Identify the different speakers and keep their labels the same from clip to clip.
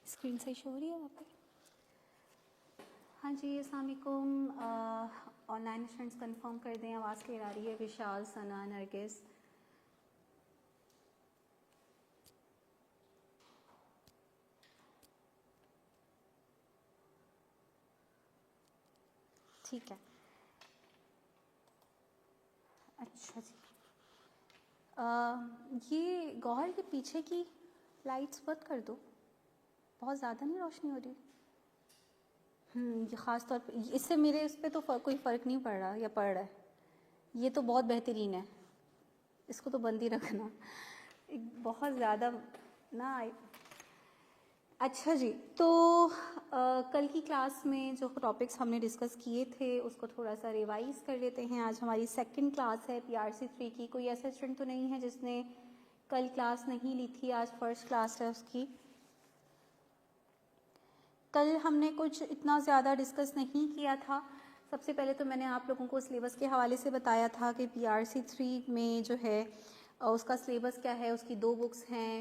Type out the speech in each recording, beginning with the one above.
Speaker 1: Screen सही show हो रही है वहाँ पे? हाँ जी, अस्सलाम वालेकुम। ऑनलाइन स्टूडेंट्स कंफर्म कर दें, आवाज़ क्लियर आ रही है? विशाल, सना, नरगिस। ठीक है, अच्छा जी। ये गौहर के पीछे की लाइट्स बंद कर दो, बहुत ज़्यादा नहीं रोशनी हो रही। ये ख़ास तौर पे इससे मेरे उस पर तो कोई फ़र्क नहीं पड़ रहा या पड़ रहा है। ये तो बहुत बेहतरीन है, इसको तो बंद ही रखना। बहुत ज़्यादा ना। अच्छा जी, तो कल की क्लास में जो टॉपिक्स हमने डिस्कस किए थे उसको थोड़ा सा रिवाइज कर लेते हैं। आज हमारी सेकंड क्लास है PRC 3 की। कोई ऐसा स्टूडेंट तो नहीं है जिसने कल क्लास नहीं ली थी? आज फर्स्ट क्लास है उसकी। कल हमने कुछ इतना ज़्यादा डिस्कस नहीं किया था। सबसे पहले तो मैंने आप लोगों को सिलेबस के हवाले से बताया था कि PRC 3 में जो है उसका सिलेबस क्या है। उसकी 2 बुक्स हैं,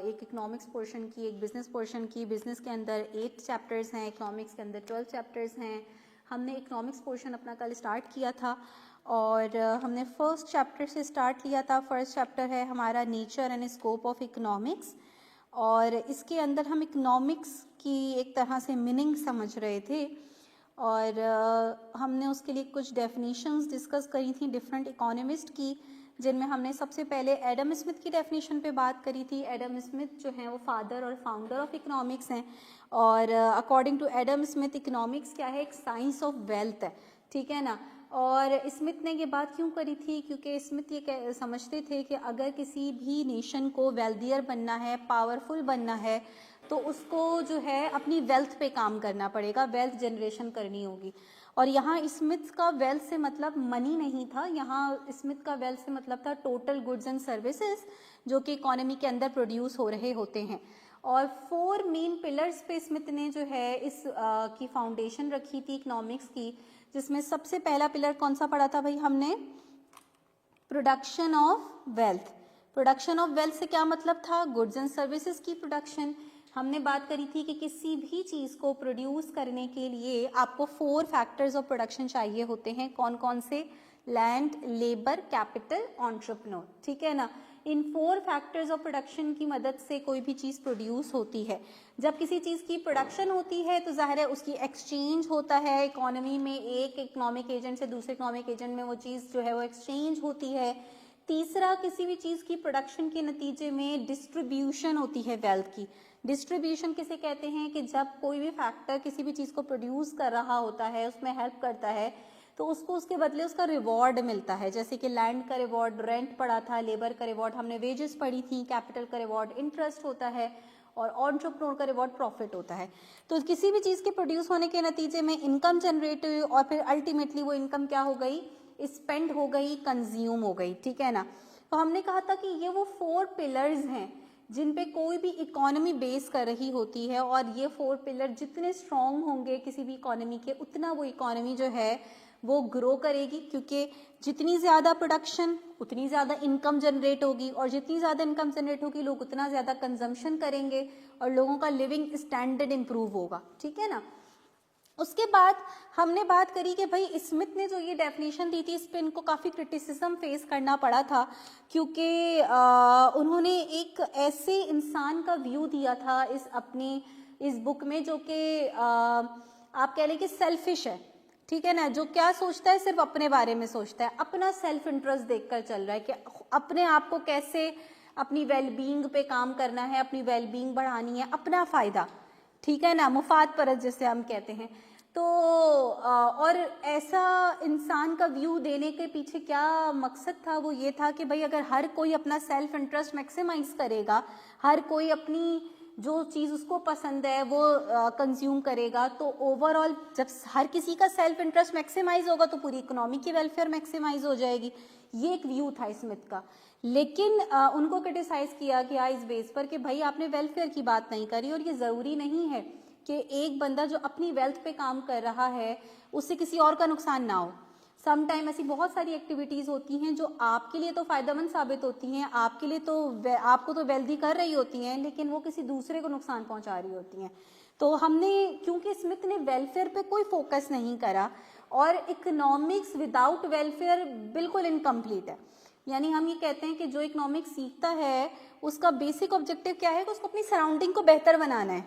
Speaker 1: एक इकोनॉमिक्स पोर्शन की, एक बिज़नेस पोर्शन की। बिज़नेस के अंदर 8 चैप्टर्स हैं, इकोनॉमिक्स के अंदर 12 चैप्टर्स हैं। हमने इकोनॉमिक्स पोर्शन अपना कल स्टार्ट किया था और हमने फर्स्ट चैप्टर से स्टार्ट किया था। फर्स्ट चैप्टर है हमारा nature and scope of economics, और इसके अंदर हम इकोनॉमिक्स की एक तरह से मीनिंग समझ रहे थे और हमने उसके लिए कुछ डेफिनेशंस डिस्कस करी थी डिफरेंट इकोनॉमिस्ट की, जिनमें हमने सबसे पहले एडम स्मिथ की डेफिनेशन पे बात करी थी। एडम स्मिथ जो हैं वो फादर और फाउंडर ऑफ इकोनॉमिक्स हैं और according to Adam Smith economics क्या है, एक साइंस ऑफ वेल्थ है, ठीक है ना। और स्मिथ ने ये बात क्यों करी थी? क्योंकि स्मिथ ये समझते थे कि अगर किसी भी नेशन को वेल्दियर बनना है, पावरफुल बनना है, तो उसको जो है अपनी वेल्थ पे काम करना पड़ेगा, वेल्थ जनरेशन करनी होगी। और यहाँ स्मिथ का वेल्थ से मतलब मनी नहीं था, यहाँ स्मिथ का वेल्थ से मतलब था टोटल गुड्स एंड सर्विसेज जो कि इकोनॉमी के अंदर प्रोड्यूस हो रहे होते हैं। और 4 मेन पिलर्स पे स्मिथ ने जो है इस की फाउंडेशन रखी थी इकोनॉमिक्स की, जिसमें सबसे पहला पिलर कौन सा पढ़ा था भाई हमने? Production of wealth. Production of wealth से क्या मतलब था? गुड्स एंड सर्विसेज की प्रोडक्शन। हमने बात करी थी कि किसी भी चीज़ को प्रोड्यूस करने के लिए आपको 4 फैक्टर्स ऑफ प्रोडक्शन चाहिए होते हैं। कौन कौन से? लैंड, लेबर, कैपिटल, एंटरप्रेन्योर, ठीक है ना। इन 4 फैक्टर्स ऑफ प्रोडक्शन की मदद से कोई भी चीज़ प्रोड्यूस होती है। जब किसी चीज़ की प्रोडक्शन होती है तो जाहिर है उसकी एक्सचेंज होता है इकोनॉमी में, एक इकोनॉमिक एजेंट से दूसरे इकोनॉमिक एजेंट में वो चीज़ जो है वो एक्सचेंज होती है। तीसरा, किसी भी चीज़ की प्रोडक्शन के नतीजे में डिस्ट्रीब्यूशन होती है वेल्थ की। डिस्ट्रीब्यूशन किसे कहते हैं? कि जब कोई भी फैक्टर किसी भी चीज़ को प्रोड्यूस कर रहा होता है, उसमें हेल्प करता है, तो उसको उसके बदले उसका रिवॉर्ड मिलता है। जैसे कि लैंड का रिवॉर्ड रेंट पड़ा था, लेबर का रिवॉर्ड हमने वेजेस पढ़ी थी, कैपिटल का रिवॉर्ड इंटरेस्ट होता है और एंटरप्रेन्योर का रिवॉर्ड प्रॉफिट होता है। तो किसी भी चीज़ के प्रोड्यूस होने के नतीजे में इनकम जनरेट हुई और फिर अल्टीमेटली वो इनकम क्या हो गई? स्पेंड हो गई, कंज्यूम हो गई, ठीक है ना। तो हमने कहा था कि ये वो 4 पिलर्स हैं जिन पे कोई भी इकोनॉमी बेस कर रही होती है, और ये 4 पिलर जितने स्ट्रांग होंगे किसी भी इकोनॉमी के, उतना वो इकोनॉमी जो है वो ग्रो करेगी, क्योंकि जितनी ज़्यादा प्रोडक्शन उतनी ज़्यादा इनकम जनरेट होगी, और जितनी ज़्यादा इनकम जनरेट होगी लोग उतना ज़्यादा कंजम्पशन करेंगे और लोगों का लिविंग स्टैंडर्ड इंप्रूव होगा, ठीक है ना। उसके बाद हमने बात करी कि भाई स्मिथ ने जो ये डेफिनेशन दी थी इस पर इनको काफ़ी क्रिटिसिज्म फेस करना पड़ा था, क्योंकि उन्होंने एक ऐसे इंसान का व्यू दिया था इस बुक में जो कि आप कह लें कि सेल्फिश है, ठीक है ना। जो क्या सोचता है? सिर्फ अपने बारे में सोचता है, अपना सेल्फ इंटरेस्ट देखकर चल रहा है कि अपने आप को कैसे अपनी वेलबींग पे काम करना है, अपनी वेलबींग बढ़ानी है, अपना फ़ायदा, ठीक है ना, मुफाद परस्त जिसे हम कहते हैं। तो और ऐसा इंसान का व्यू देने के पीछे क्या मकसद था? वो ये था कि भाई अगर हर कोई अपना सेल्फ इंटरेस्ट मैक्सिमाइज करेगा, हर कोई अपनी जो चीज़ उसको पसंद है वो कंज्यूम करेगा, तो ओवरऑल जब हर किसी का सेल्फ इंटरेस्ट मैक्सिमाइज होगा तो पूरी इकोनॉमी की वेलफेयर मैक्सिमाइज हो जाएगी। ये एक व्यू था स्मिथ का। लेकिन उनको क्रिटिसाइज किया गया इस बेस पर कि भाई आपने वेलफेयर की बात नहीं करी, और ये ज़रूरी नहीं है कि एक बंदा जो अपनी वेल्थ पे काम कर रहा है उससे किसी और का नुकसान ना हो। सम टाइम ऐसी बहुत सारी एक्टिविटीज़ होती हैं जो आपके लिए तो फ़ायदेमंद साबित होती हैं, आपके लिए तो आपको तो वेल्दी कर रही होती हैं, लेकिन वो किसी दूसरे को नुकसान पहुंचा रही होती हैं। तो हमने, क्योंकि स्मिथ ने वेलफेयर पे कोई फोकस नहीं करा, और इकोनॉमिक्स विदाउट वेलफेयर बिल्कुल इनकम्प्लीट है। यानी हम ये कहते हैं कि जो इकोनॉमिक्स सीखता है उसका बेसिक ऑब्जेक्टिव क्या है कि उसको अपनी सराउंडिंग को बेहतर बनाना है,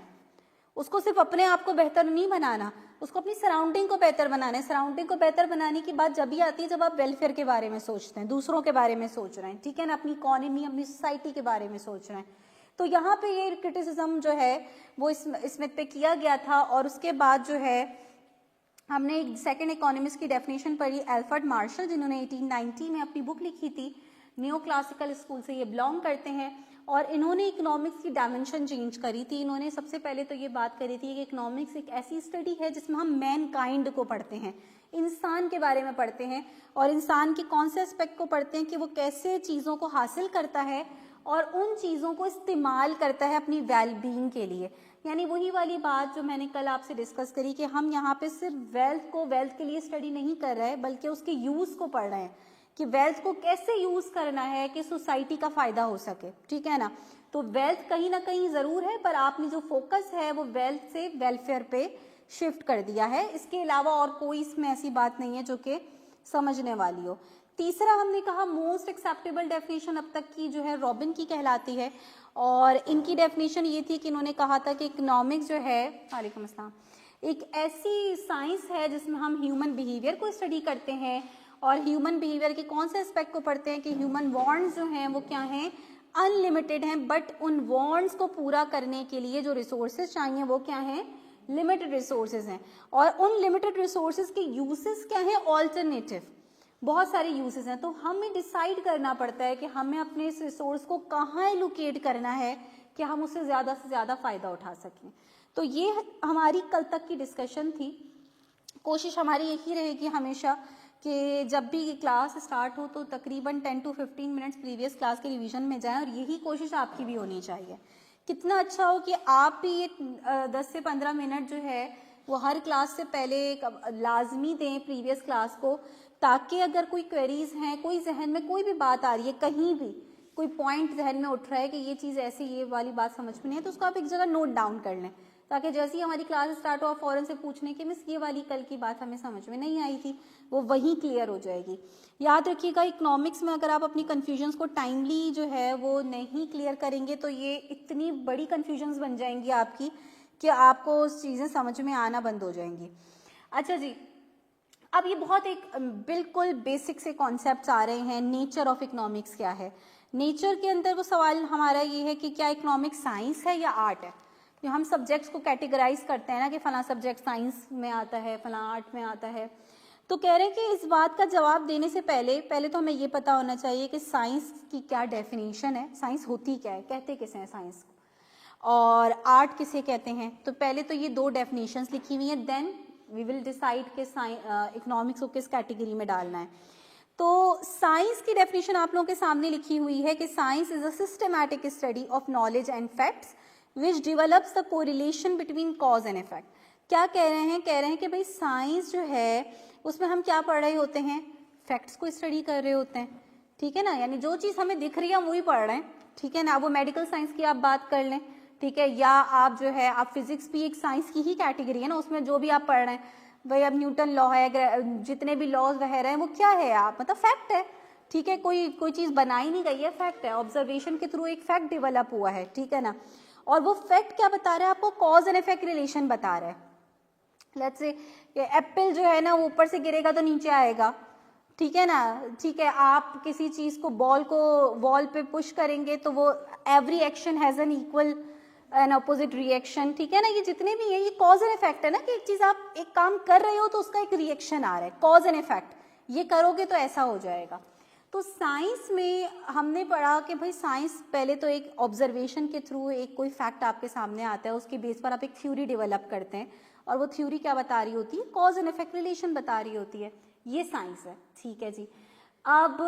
Speaker 1: उसको सिर्फ अपने आप को बेहतर नहीं बनाना, उसको अपनी सराउंडिंग को बेहतर बनाना है। सराउंडिंग को बेहतर बनाने की बात जब भी आती है जब आप वेलफेयर के बारे में सोचते हैं, दूसरों के बारे में सोच रहे हैं, ठीक है ना, अपनी इकोनॉमी, अपनी सोसाइटी के बारे में सोच रहे हैं। तो यहाँ पे ये क्रिटिसिज्म जो है वो स्मिथ पे किया गया था। और उसके बाद जो है हमने एक सेकंड इकोनॉमिस्ट की डेफिनेशन पढ़ी, एल्फ्रेड मार्शल, जिन्होंने 1890 में अपनी बुक लिखी थी। न्यू क्लासिकल स्कूल से ये बिलोंग करते हैं और इन्होंने इकोनॉमिक्स की डायमेंशन चेंज करी थी। इन्होंने सबसे पहले तो ये बात करी थी कि इकोनॉमिक्स एक ऐसी स्टडी है जिसमें हम मैन काइंड को पढ़ते हैं, इंसान के बारे में पढ़ते हैं, और इंसान के कौन से एस्पेक्ट को पढ़ते हैं कि वो कैसे चीज़ों को हासिल करता है और उन चीज़ों को इस्तेमाल करता है अपनी वेल बीइंग के लिए। यानी वही वाली बात जो मैंने कल आपसे डिस्कस करी कि हम यहाँ पे सिर्फ वेल्थ को वेल्थ के लिए स्टडी नहीं कर रहे हैं, बल्कि उसके यूज़ को पढ़ रहे हैं कि वेल्थ को कैसे यूज़ करना है कि सोसाइटी का फ़ायदा हो सके, ठीक है ना। तो वेल्थ कहीं ना कहीं ज़रूर है, पर आपने जो फोकस है वो वेल्थ से वेलफेयर पे शिफ्ट कर दिया है। इसके अलावा और कोई इसमें ऐसी बात नहीं है जो कि समझने वाली हो। तीसरा हमने कहा मोस्ट एक्सेप्टेबल डेफिनेशन अब तक की जो है रॉबिन की कहलाती है, और इनकी डेफिनेशन ये थी कि इन्होंने कहा था कि इकोनॉमिक्स जो है, वालेकुम अस्सलाम, एक ऐसी साइंस है जिसमें हम ह्यूमन बिहेवियर को स्टडी करते हैं, और ह्यूमन बिहेवियर के कौन से एस्पेक्ट को पढ़ते हैं कि ह्यूमन वांट्स जो हैं वो क्या हैं, अनलिमिटेड हैं, बट उन वांट्स को पूरा करने के लिए जो रिसोर्सेज चाहिए वो क्या हैं, लिमिटेड रिसोर्सेज हैं, और उन लिमिटेड रिसोर्सेज के यूजेस क्या हैं, ऑल्टरनेटिव, बहुत सारे यूजेस हैं। तो हमें डिसाइड करना पड़ता है कि हमें अपने इस रिसोर्स को कहाँ एलोकेट करना है कि हम उससे ज़्यादा फ़ायदा उठा सकें। तो ये हमारी कल तक की डिस्कशन थी। कोशिश हमारी यही रहेगी हमेशा कि जब भी क्लास स्टार्ट हो तो तकरीबन 10 to 15 मिनट्स प्रीवियस क्लास के रिवीजन में जाएं, और यही कोशिश आपकी भी होनी चाहिए। कितना अच्छा हो कि आप भी ये 10 से 15 मिनट जो है वो हर क्लास से पहले लाजमी दें प्रीवियस क्लास को, ताकि अगर कोई क्वेरीज हैं, कोई जहन में कोई भी बात आ रही है, कहीं भी कोई पॉइंट जहन में उठ रहा है कि ये चीज़ ऐसी, ये वाली बात समझ में नहीं है, तो उसको आप एक जगह नोट डाउन कर लें, ताकि जैसे ही हमारी क्लास स्टार्ट हो आप फ़ौरन से पूछने कि मिस ये वाली कल की बात हमें समझ में नहीं आई थी, वो वहीं क्लियर हो जाएगी। याद रखिएगा, इकोनॉमिक्स में अगर आप अपनी कन्फ्यूजन्स को टाइमली जो है वो नहीं क्लियर करेंगे तो ये इतनी बड़ी कन्फ्यूजन्स बन जाएंगी आपकी कि आपको चीज़ें समझ में आना बंद हो जाएंगी। अच्छा जी, अब ये बहुत एक बिल्कुल बेसिक से कॉन्सेप्ट्स आ रहे हैं। नेचर ऑफ इकोनॉमिक्स क्या है? नेचर के अंदर वो सवाल हमारा ये है कि क्या इकोनॉमिक्स साइंस है या आर्ट है? जो हम सब्जेक्ट्स को कैटेगराइज करते हैं ना कि फला सब्जेक्ट साइंस में आता है, फला आर्ट में आता है, तो कह रहे हैं कि इस बात का जवाब देने से पहले तो हमें ये पता होना चाहिए कि साइंस की क्या डेफिनेशन है, साइंस होती क्या है, कहते किसे हैं साइंस को, और आर्ट किसे कहते हैं। तो पहले तो ये दो डेफिनेशंस लिखी हुई हैं, देन वी विल डिसाइड कि इकोनॉमिक्स को किस कैटेगरी में डालना है। तो साइंस की डेफिनेशन आप लोगों के सामने लिखी हुई है कि science is a systematic study of knowledge and facts which develops the correlation between cause and effect. क्या कह रहे हैं? कह रहे हैं कि भाई साइंस जो है उसमें हम क्या पढ़ रहे होते हैं, फैक्ट्स को स्टडी कर रहे होते हैं, ठीक है ना। यानी जो चीज़ हमें दिख रही है हम वही पढ़ रहे हैं, ठीक है ना। वो मेडिकल साइंस की आप बात कर लें, ठीक है, या आप जो है आप फिजिक्स भी एक साइंस की ही कैटेगरी है ना, उसमें जो भी आप पढ़ रहे हैं, भाई अब न्यूटन लॉ है, जितने भी लॉज वगैरह हैं वो क्या है, आप मतलब फैक्ट है, ठीक है। कोई चीज़ बनाई नहीं गई है, फैक्ट है, ऑब्जर्वेशन के थ्रू एक फैक्ट डेवलप हुआ है, ठीक है ना। और वो फैक्ट क्या बता रहा है आपको, कॉज एंड इफेक्ट रिलेशन बता रहा है। लेट्स से एप्पल जो है ना वो ऊपर से गिरेगा तो नीचे आएगा, ठीक है ना, ठीक है। आप किसी चीज़ को, बॉल को वॉल पे पुश करेंगे तो वो every action has an equal N opposite reaction, ठीक है ना। ये जितने भी है ये कॉज एंड इफेक्ट है ना, कि एक चीज़ आप एक काम कर रहे हो तो उसका एक रिएक्शन आ रहा है, कॉज एंड इफेक्ट, ये करोगे तो ऐसा हो जाएगा। तो साइंस में हमने पढ़ा कि भाई साइंस पहले तो एक ऑब्जर्वेशन के थ्रू एक कोई फैक्ट आपके सामने आता है, उसके बेस पर आप एक थ्योरी डेवलप करते हैं, और वो थ्योरी क्या बता रही होती है, कॉज एंड इफेक्ट रिलेशन बता रही होती है, ये साइंस है, ठीक है जी। अब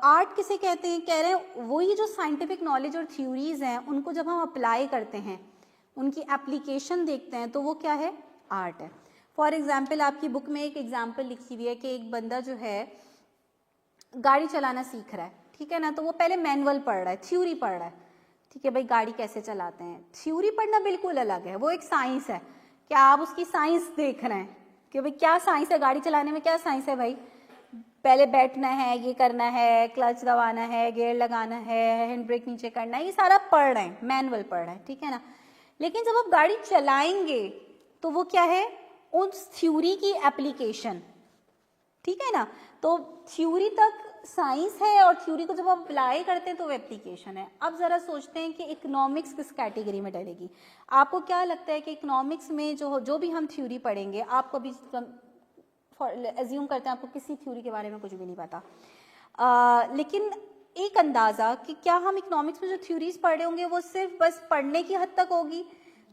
Speaker 1: आर्ट किसे कहते हैं? कह रहे हैं वही जो साइंटिफिक नॉलेज और थ्योरीज हैं उनको जब हम अप्लाई करते हैं, उनकी एप्लीकेशन देखते हैं, तो वो क्या है, आर्ट है। फॉर एग्जाम्पल आपकी बुक में एक एग्जाम्पल लिखी हुई है कि एक बंदा जो है गाड़ी चलाना सीख रहा है, ठीक है ना, तो वो पहले मैनुअल पढ़ रहा है, थ्योरी पढ़ रहा है, ठीक है भाई गाड़ी कैसे चलाते हैं। थ्योरी पढ़ना बिल्कुल अलग है, वो एक साइंस है, क्या आप उसकी साइंस देख रहे हैं कि भाई क्या साइंस है गाड़ी चलाने में, क्या साइंस है भाई, पहले बैठना है, ये करना है, क्लच दबाना है, गियर लगाना है, हैंड ब्रेक नीचे करना है, ये सारा पढ़ रहे हैं, मैनुअल पढ़ रहे हैं, ठीक है ना। लेकिन जब आप गाड़ी चलाएंगे तो वो क्या है, उस थ्योरी की एप्लीकेशन, ठीक है ना। तो थ्योरी तक साइंस है और थ्योरी को जब आप अप्लाई करते हैं तो वो एप्लीकेशन है। अब जरा सोचते हैं कि इकोनॉमिक्स किस कैटेगरी में डलेगी। आपको क्या लगता है कि इकोनॉमिक्स में जो भी हम थ्योरी पढ़ेंगे, आपको भी एज्यूम करते हैं आपको किसी थ्योरी के बारे में कुछ भी नहीं पता, लेकिन एक अंदाज़ा कि क्या हम इकोनॉमिक्स में जो थ्योरीज पढ़ रहे होंगे वो सिर्फ बस पढ़ने की हद तक होगी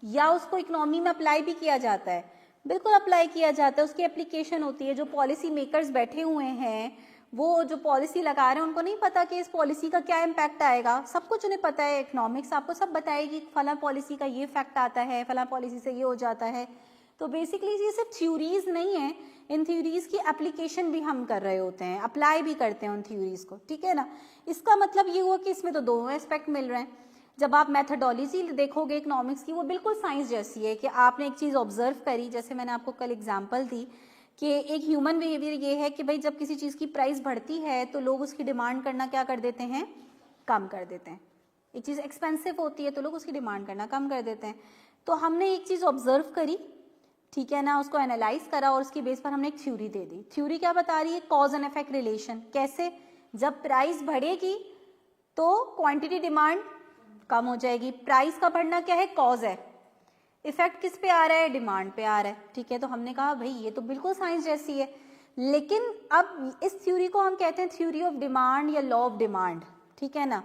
Speaker 1: या उसको इकोनॉमी में अप्लाई भी किया जाता है। बिल्कुल अप्लाई किया जाता है, उसकी एप्लीकेशन होती है। जो पॉलिसी मेकर्स बैठे हुए हैं, वो जो पॉलिसी लगा रहे हैं, उनको नहीं पता कि इस पॉलिसी का क्या इम्पैक्ट आएगा, सब कुछ उन्हें पता है। इकोनॉमिक्स आपको सब बताएगी फला पॉलिसी का ये फैक्ट आता है, फला पॉलिसी से ये हो जाता है। तो बेसिकली ये सिर्फ थ्योरीज नहीं है, इन थ्योरीज की एप्लीकेशन भी हम कर रहे होते हैं, अप्लाई भी करते हैं उन थ्योरीज को, ठीक है ना। इसका मतलब ये हुआ कि इसमें तो दोनों एस्पेक्ट मिल रहे हैं। जब आप मेथडोलॉजी देखोगे इकोनॉमिक्स की, वो बिल्कुल साइंस जैसी है कि आपने एक चीज़ ऑब्जर्व करी, जैसे मैंने आपको कल एग्जांपल दी कि एक ह्यूमन बिहेवियर ये है कि भाई जब किसी चीज़ की प्राइस बढ़ती है तो लोग उसकी डिमांड करना क्या कर देते हैं, कम कर देते हैं। एक चीज़ एक्सपेंसिव होती है तो लोग उसकी डिमांड करना कम कर देते हैं। तो हमने एक चीज़ ऑब्जर्व करी, ठीक है ना, उसको एनालाइज करा और उसकी बेस पर हमने एक थ्योरी दे दी। थ्योरी क्या बता रही है, कॉज एंड इफेक्ट रिलेशन। कैसे, जब प्राइस बढ़ेगी तो क्वांटिटी डिमांड कम हो जाएगी। प्राइस का बढ़ना क्या है, कॉज है। इफेक्ट किस पे आ रहा है, डिमांड पे आ रहा है, ठीक है। तो हमने कहा भाई ये तो बिल्कुल साइंस जैसी है, लेकिन अब इस थ्योरी को हम कहते हैं थ्योरी ऑफ डिमांड या लॉ ऑफ डिमांड, ठीक है ना,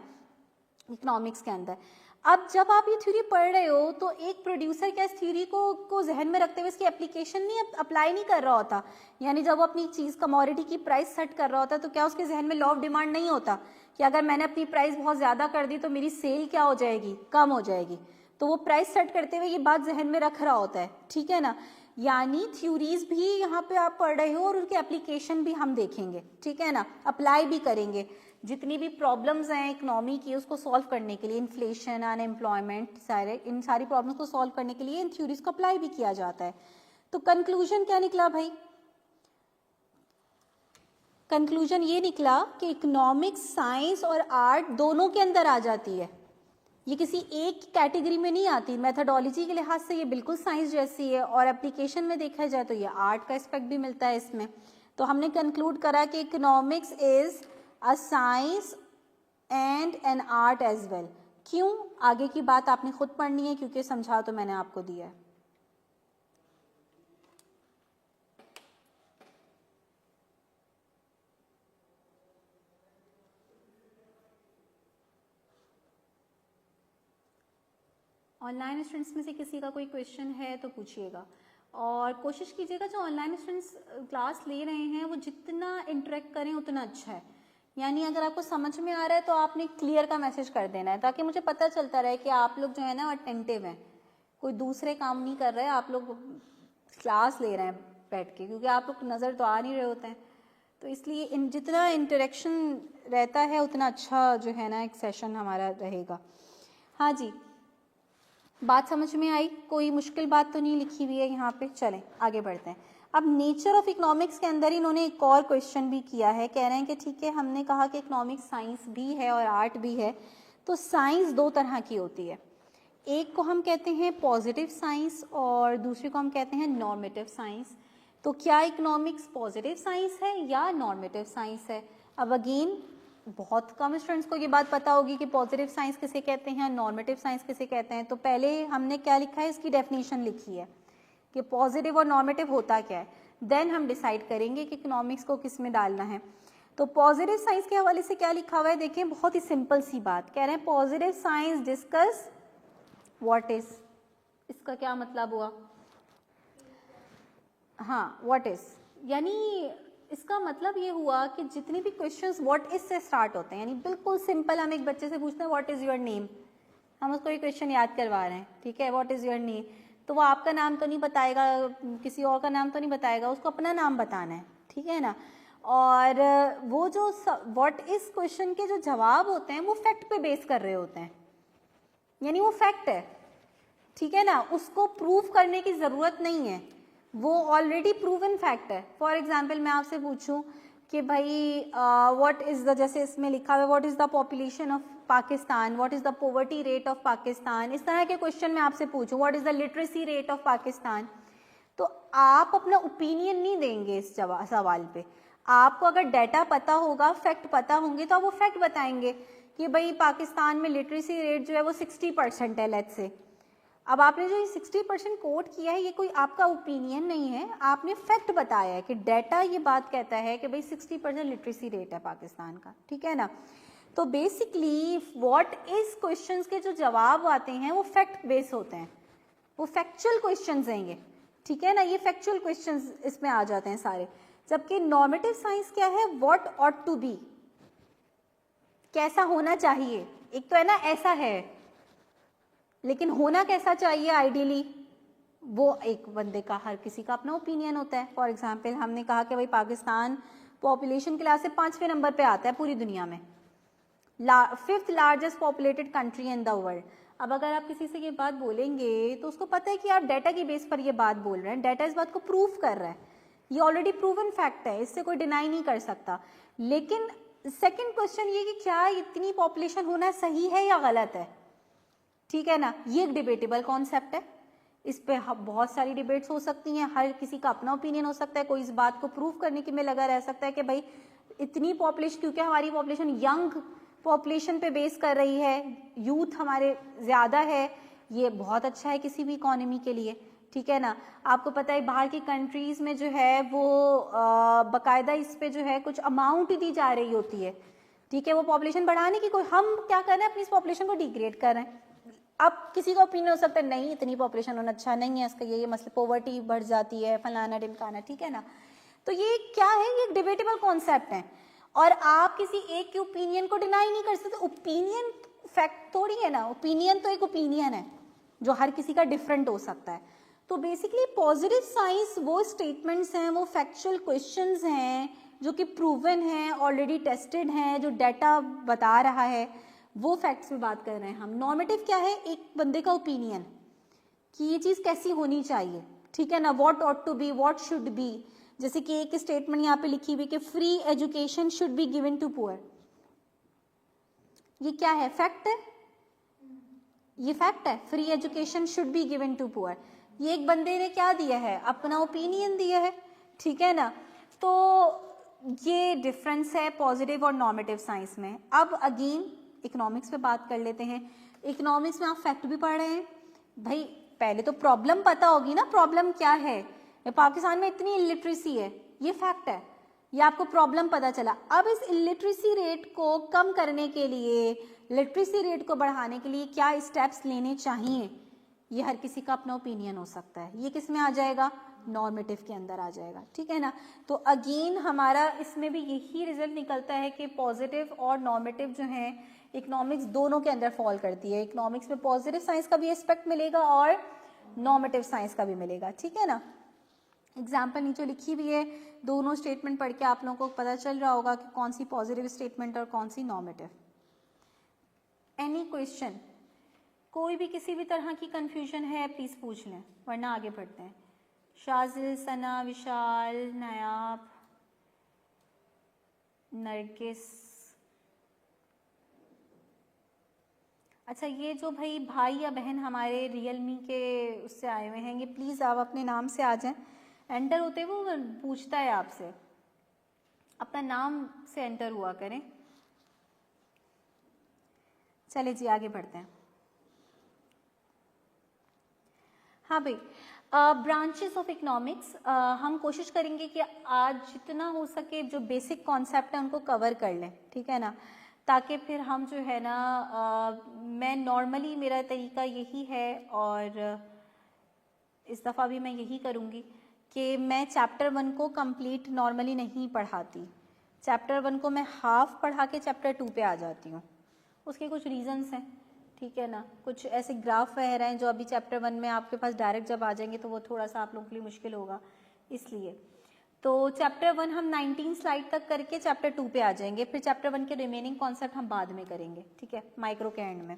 Speaker 1: इकोनॉमिक्स के अंदर। अब जब आप ये थ्योरी पढ़ रहे हो तो एक प्रोड्यूसर क्या इस थ्योरी को जहन में रखते हुए इसकी एप्लीकेशन नहीं अप्लाई नहीं कर रहा होता। यानी जब वो अपनी चीज़ कमोडिटी की प्राइस सेट कर रहा होता है तो क्या उसके जहन में लॉ ऑफ डिमांड नहीं होता कि अगर मैंने अपनी प्राइस बहुत ज़्यादा कर दी तो मेरी सेल क्या हो जाएगी, कम हो जाएगी। तो वो प्राइस सेट करते हुए ये बात जहन में रख रहा होता है, ठीक है ना। यानी थ्योरीज भी यहाँ पे आप पढ़ रहे हो और उनकी एप्लीकेशन भी हम देखेंगे, ठीक है ना, अप्लाई भी करेंगे। जितनी भी प्रॉब्लम्स हैं इकोनॉमी की उसको सॉल्व करने के लिए, इन्फ्लेशन, अनएम्प्लॉयमेंट, सारे इन सारी प्रॉब्लम्स को सॉल्व करने के लिए इन थ्योरीज को अप्लाई भी किया जाता है। तो कंक्लूजन क्या निकला भाई, कंक्लूजन ये निकला कि इकोनॉमिक्स साइंस और आर्ट दोनों के अंदर आ जाती है, ये किसी एक कैटेगरी में नहीं आती। मेथडोलॉजी के लिहाज से ये बिल्कुल साइंस जैसी है और एप्लीकेशन में देखा जाए तो ये आर्ट का एस्पेक्ट भी मिलता है इसमें। तो हमने कंक्लूड करा कि economics is a science and an art as well. क्यों, आगे की बात आपने खुद पढ़नी है क्योंकि समझा तो मैंने आपको दिया है। ऑनलाइन स्टूडेंट्स में से किसी का कोई क्वेश्चन है तो पूछिएगा, और कोशिश कीजिएगा जो ऑनलाइन स्टूडेंट्स क्लास ले रहे हैं वो जितना इंटरेक्ट करें उतना अच्छा है। यानी अगर आपको समझ में आ रहा है तो आपने क्लियर का मैसेज कर देना है ताकि मुझे पता चलता रहे कि आप लोग जो है ना अटेंटिव हैं, कोई दूसरे काम नहीं कर रहे हैं, आप लोग क्लास ले रहे हैं बैठ के, क्योंकि आप लोग नज़र तो आ नहीं रहे होते हैं। तो इसलिए जितना इंटरेक्शन रहता है उतना अच्छा जो है ना एक सेशन हमारा रहेगा। हाँ जी, बात समझ में आई, कोई मुश्किल बात तो नहीं लिखी हुई है यहाँ पे। चलें आगे बढ़ते हैं। अब नेचर ऑफ इकोनॉमिक्स के अंदर इन्होंने एक और क्वेश्चन भी किया है, कह रहे हैं कि ठीक है हमने कहा कि इकोनॉमिक्स साइंस भी है और आर्ट भी है, तो साइंस दो तरह की होती है, एक को हम कहते हैं पॉजिटिव साइंस और दूसरे को हम कहते हैं नॉर्मेटिव साइंस। तो क्या इकोनॉमिक्स पॉजिटिव साइंस है या नॉर्मेटिव साइंस है? अब अगेन बहुत कम स्टूडेंट्स को ये बात पता होगी कि पॉजिटिव साइंस किसे कहते हैं, नॉर्मेटिव साइंस किसे कहते हैं। तो पहले हमने क्या लिखा है, इसकी डेफिनेशन लिखी है कि पॉजिटिव और नॉर्मेटिव होता क्या है, देन हम डिसाइड करेंगे कि इकोनॉमिक्स को किस में डालना है। तो पॉजिटिव साइंस के हवाले से क्या लिखा हुआ है, देखें बहुत ही सिंपल सी बात कह रहे हैं, positive science discuss what is. इसका क्या मतलब हुआ, हाँ व्हाट इज, यानी इसका मतलब ये हुआ कि जितनी भी क्वेश्चंस व्हाट इज से स्टार्ट होते हैं, यानी बिल्कुल सिंपल, हम एक बच्चे से पूछते हैं व्हाट इज योर नेम, हम उसको ये क्वेश्चन याद करवा रहे हैं, ठीक है, व्हाट इज योर नेम, तो वो आपका नाम तो नहीं बताएगा, किसी और का नाम तो नहीं बताएगा, उसको अपना नाम बताना है, ठीक है ना। और वो जो व्हाट इज क्वेश्चन के जो जवाब होते हैं वो फैक्ट पे बेस कर रहे होते हैं, यानी वो फैक्ट है, ठीक है ना, उसको प्रूव करने की जरूरत नहीं है, वो ऑलरेडी प्रूवन फैक्ट है। फॉर एग्जाम्पल मैं आपसे पूछूं कि भाई व्हाट इज द, जैसे इसमें लिखा हुआ है what is the population of Pakistan, what is the poverty rate of Pakistan, इस तरह के क्वेश्चन मैं आपसे पूछूं what is the literacy rate of Pakistan, तो आप अपना ओपिनियन नहीं देंगे इस सवाल पे। आपको अगर डाटा पता होगा, फैक्ट पता होंगे, तो आप वो फैक्ट बताएंगे कि भाई पाकिस्तान में लिटरेसी रेट जो है वो 60% है, लेट्स से। अब आपने जो ये 60% कोट किया है, ये कोई आपका ओपिनियन नहीं है, आपने फैक्ट बताया है कि डाटा ये बात कहता है कि भाई 60% लिटरेसी रेट है पाकिस्तान का, ठीक है ना। तो बेसिकली व्हाट इज क्वेश्चंस के जो जवाब आते हैं वो फैक्ट बेस होते हैं, वो फैक्चुअल क्वेश्चंस हैं ये, ठीक है ना, ये फैक्चुअल क्वेश्चंस इसमें आ जाते हैं सारे। जबकि नॉर्मेटिव साइंस क्या है, व्हाट ऑट टू बी, कैसा होना चाहिए। एक तो है ना ऐसा है, लेकिन होना कैसा चाहिए आइडियली, वो एक बंदे का, हर किसी का अपना ओपिनियन होता है। फॉर एग्जाम्पल हमने कहा कि भाई पाकिस्तान पॉपुलेशन के लिहाज से 5वें नंबर पे आता है पूरी दुनिया में, 5th largest populated country in the world. अब अगर आप किसी से ये बात बोलेंगे तो उसको पता है कि आप डाटा की बेस पर ये बात बोल रहे हैं, डाटा इस बात को प्रूव कर रहा है, ये ऑलरेडी प्रूवन फैक्ट है, इससे कोई डिनाई नहीं कर सकता। लेकिन सेकंड क्वेश्चन ये कि क्या इतनी पॉपुलेशन होना सही है या गलत है, ठीक है ना, ये एक डिबेटेबल कॉन्सेप्ट है, इस पे बहुत सारी डिबेट्स हो सकती हैं, हर किसी का अपना ओपिनियन हो सकता है, कोई इस बात को प्रूव करने के में लगा रह सकता है कि भाई इतनी पॉपुलेशन, क्योंकि हमारी पॉपुलेशन यंग पॉपुलेशन पे बेस कर रही है, यूथ हमारे ज़्यादा है, ये बहुत अच्छा है किसी भी इकोनॉमी के लिए, ठीक है ना। आपको पता है बाहर की कंट्रीज़ में जो है वो बाकायदा इस पे जो है कुछ अमाउंट दी जा रही होती है, ठीक है, वो पॉपुलेशन बढ़ाने की, कोई हम क्या कर रहे हैं, अपनी इस पॉपुलेशन को डिग्रेड कर रहे हैं। अब किसी का ओपिनियन हो सकता है नहीं इतनी पॉपुलेशन होना अच्छा नहीं है, इसका ये मसले, पॉवर्टी बढ़ जाती है, फलाना ढिमकाना, ठीक है ना। तो ये क्या है, ये एक डिबेटेबल कॉन्सेप्ट है, और आप किसी एक के ओपिनियन को डिनाई नहीं कर सकते। ओपिनियन फैक्ट थोड़ी है ना, ओपिनियन तो एक ओपिनियन है जो हर किसी का डिफरेंट हो सकता है। तो बेसिकली पॉजिटिव साइंस वो स्टेटमेंट्स हैं, वो फैक्चुअल क्वेश्चंस हैं जो कि प्रूवन हैं, ऑलरेडी टेस्टेड हैं, जो डाटा बता रहा है, वो फैक्ट्स में बात कर रहे हैं हम। नॉर्मेटिव क्या है, एक बंदे का ओपिनियन कि ये चीज़ कैसी होनी चाहिए, ठीक है ना, what ought to be, what should be. जैसे कि एक स्टेटमेंट यहाँ पे लिखी हुई कि free education should be given to poor, ये क्या है, फैक्ट है, ये फैक्ट है, free education should be given to poor. ये एक बंदे ने क्या दिया है, अपना ओपिनियन दिया है, ठीक है ना। तो ये डिफरेंस है पॉजिटिव और नॉर्मेटिव साइंस में। अब अगेन इकोनॉमिक्स पे बात कर लेते हैं। इकोनॉमिक्स में आप फैक्ट भी पढ़ रहे हैं, भाई पहले तो प्रॉब्लम पता होगी ना, प्रॉब्लम क्या है, पाकिस्तान में इतनी इलिटरेसी है, ये फैक्ट है, ये आपको प्रॉब्लम पता चला। अब इस इलिटरेसी रेट को कम करने के लिए, लिटरेसी रेट को बढ़ाने के लिए क्या स्टेप्स लेने चाहिए, ये हर किसी का अपना ओपिनियन हो सकता है। ये किस में आ जाएगा, नॉर्मेटिव के अंदर आ जाएगा, ठीक है ना। तो अगेन हमारा इसमें भी यही रिजल्ट निकलता है कि पॉजिटिव और नॉर्मेटिव जो है इकोनॉमिक्स दोनों के अंदर फॉल करती है। इकोनॉमिक्स में पॉजिटिव साइंस का भी एस्पेक्ट मिलेगा और नॉर्मेटिव साइंस का भी मिलेगा, ठीक है ना। एग्जाम्पल नीचे लिखी भी है, दोनों स्टेटमेंट पढ़ के आप लोगों को पता चल रहा होगा कि कौन सी पॉजिटिव स्टेटमेंट और कौन सी नॉर्मेटिव। एनी क्वेश्चन, कोई भी किसी भी तरह की कंफ्यूजन है प्लीज पूछ लें, वरना आगे बढ़ते हैं। शाजिल, सना, विशाल, नायाब, नरगिस, अच्छा ये जो भाई या बहन हमारे रियलमी के उससे आए हुए हैं, ये प्लीज़ आप अपने नाम से आ जाएं। एंटर होते वो पूछता है आपसे, अपना नाम से एंटर हुआ करें। चले जी आगे बढ़ते हैं। हाँ भाई, ब्रांचेस ऑफ इकोनॉमिक्स हम कोशिश करेंगे कि आज जितना हो सके जो बेसिक कॉन्सेप्ट है उनको कवर कर लें, ठीक है ना, ताकि फिर हम जो है ना मैं नॉर्मली मेरा तरीका यही है और इस दफ़ा भी मैं यही करूँगी कि मैं चैप्टर 1 को कंप्लीट नॉर्मली नहीं पढ़ाती। चैप्टर 1 को मैं हाफ पढ़ा के चैप्टर 2 पे आ जाती हूँ। उसके कुछ रीज़न्स हैं। ठीक है ना। कुछ ऐसे ग्राफ वह रहे हैं जो अभी चैप्टर 1 में आपके पास डायरेक्ट जब आ जाएंगे तो वो थोड़ा सा आप लोगों के लिए मुश्किल होगा, इसलिए तो चैप्टर 1 हम 19 स्लाइड तक करके चैप्टर 2 पे आ जाएंगे, फिर चैप्टर 1 के रिमेनिंग कॉन्सेप्ट हम बाद में करेंगे, ठीक है, माइक्रो के एंड में।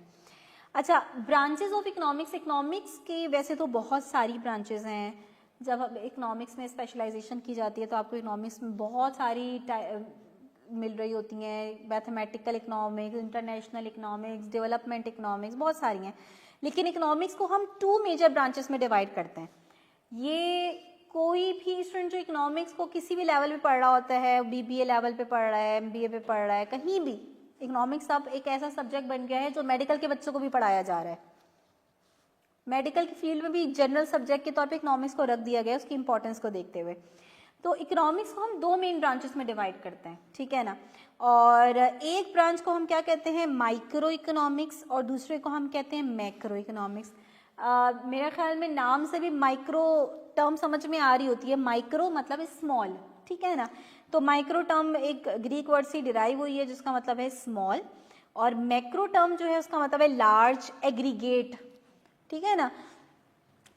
Speaker 1: अच्छा, ब्रांचेस ऑफ इकोनॉमिक्स, इकोनॉमिक्स की वैसे तो बहुत सारी ब्रांचेस हैं। जब अब इकोनॉमिक्स में स्पेशलाइजेशन की जाती है तो आपको इकोनॉमिक्स में बहुत सारी मिल रही होती हैं, mathematical economics, international economics, development economics, बहुत सारी हैं। लेकिन इकोनॉमिक्स को हम 2 मेजर ब्रांचेस में डिवाइड करते हैं। ये कोई भी स्टूडेंट जो इकोनॉमिक्स को किसी भी लेवल पे पढ़ रहा होता है, बीबीए लेवल पे पढ़ रहा है, एमबीए पे पढ़ रहा है, कहीं भी इकोनॉमिक्स अब एक ऐसा सब्जेक्ट बन गया है जो मेडिकल के बच्चों को भी पढ़ाया जा रहा है। मेडिकल की फील्ड में भी जनरल सब्जेक्ट के तौर पे इकोनॉमिक्स को रख दिया गया है, उसकी इंपॉर्टेंस को देखते हुए। तो इकोनॉमिक्स को हम 2 मेन ब्रांचेस में डिवाइड करते हैं, ठीक है ना। और एक ब्रांच को हम क्या कहते हैं, माइक्रो इकोनॉमिक्स, और दूसरे को हम कहते हैं मैक्रो इकोनॉमिक्स। मेरा ख्याल में नाम से भी माइक्रो टर्म समझ में आ रही होती है। माइक्रो मतलब स्मॉल, ठीक है ना। तो माइक्रो टर्म एक ग्रीक वर्ड से डिराइव हुई है जिसका मतलब है स्मॉल, और मैक्रो टर्म जो है उसका मतलब है लार्ज, एग्रीगेट, ठीक है ना।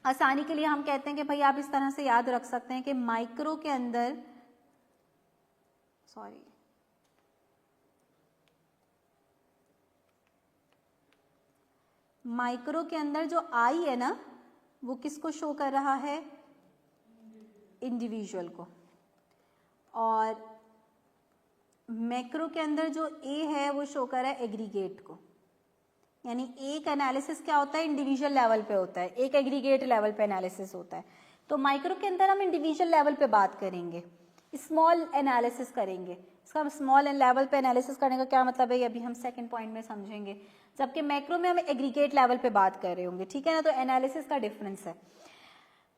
Speaker 1: आसानी के लिए हम कहते हैं कि भाई आप इस तरह से याद रख सकते हैं कि माइक्रो के अंदर, माइक्रो के अंदर जो आई है ना वो किसको शो कर रहा है, इंडिविजुअल को, और मैक्रो के अंदर जो ए है वो शो कर रहा है एग्रीगेट को। यानी एक एनालिसिस क्या होता है, इंडिविजुअल लेवल पे होता है, एक एग्रीगेट लेवल पे एनालिसिस होता है। तो माइक्रो के अंदर हम इंडिविजुअल लेवल पे बात करेंगे, स्मॉल एनालिसिस करेंगे। इसका स्मॉल लेवल पे एनालिसिस करने का क्या मतलब है ये अभी हम सेकंड पॉइंट में समझेंगे, जबकि मैक्रो में हम एग्रीगेट लेवल पे बात कर रहे होंगे, ठीक है ना। तो एनालिसिस का डिफरेंस है।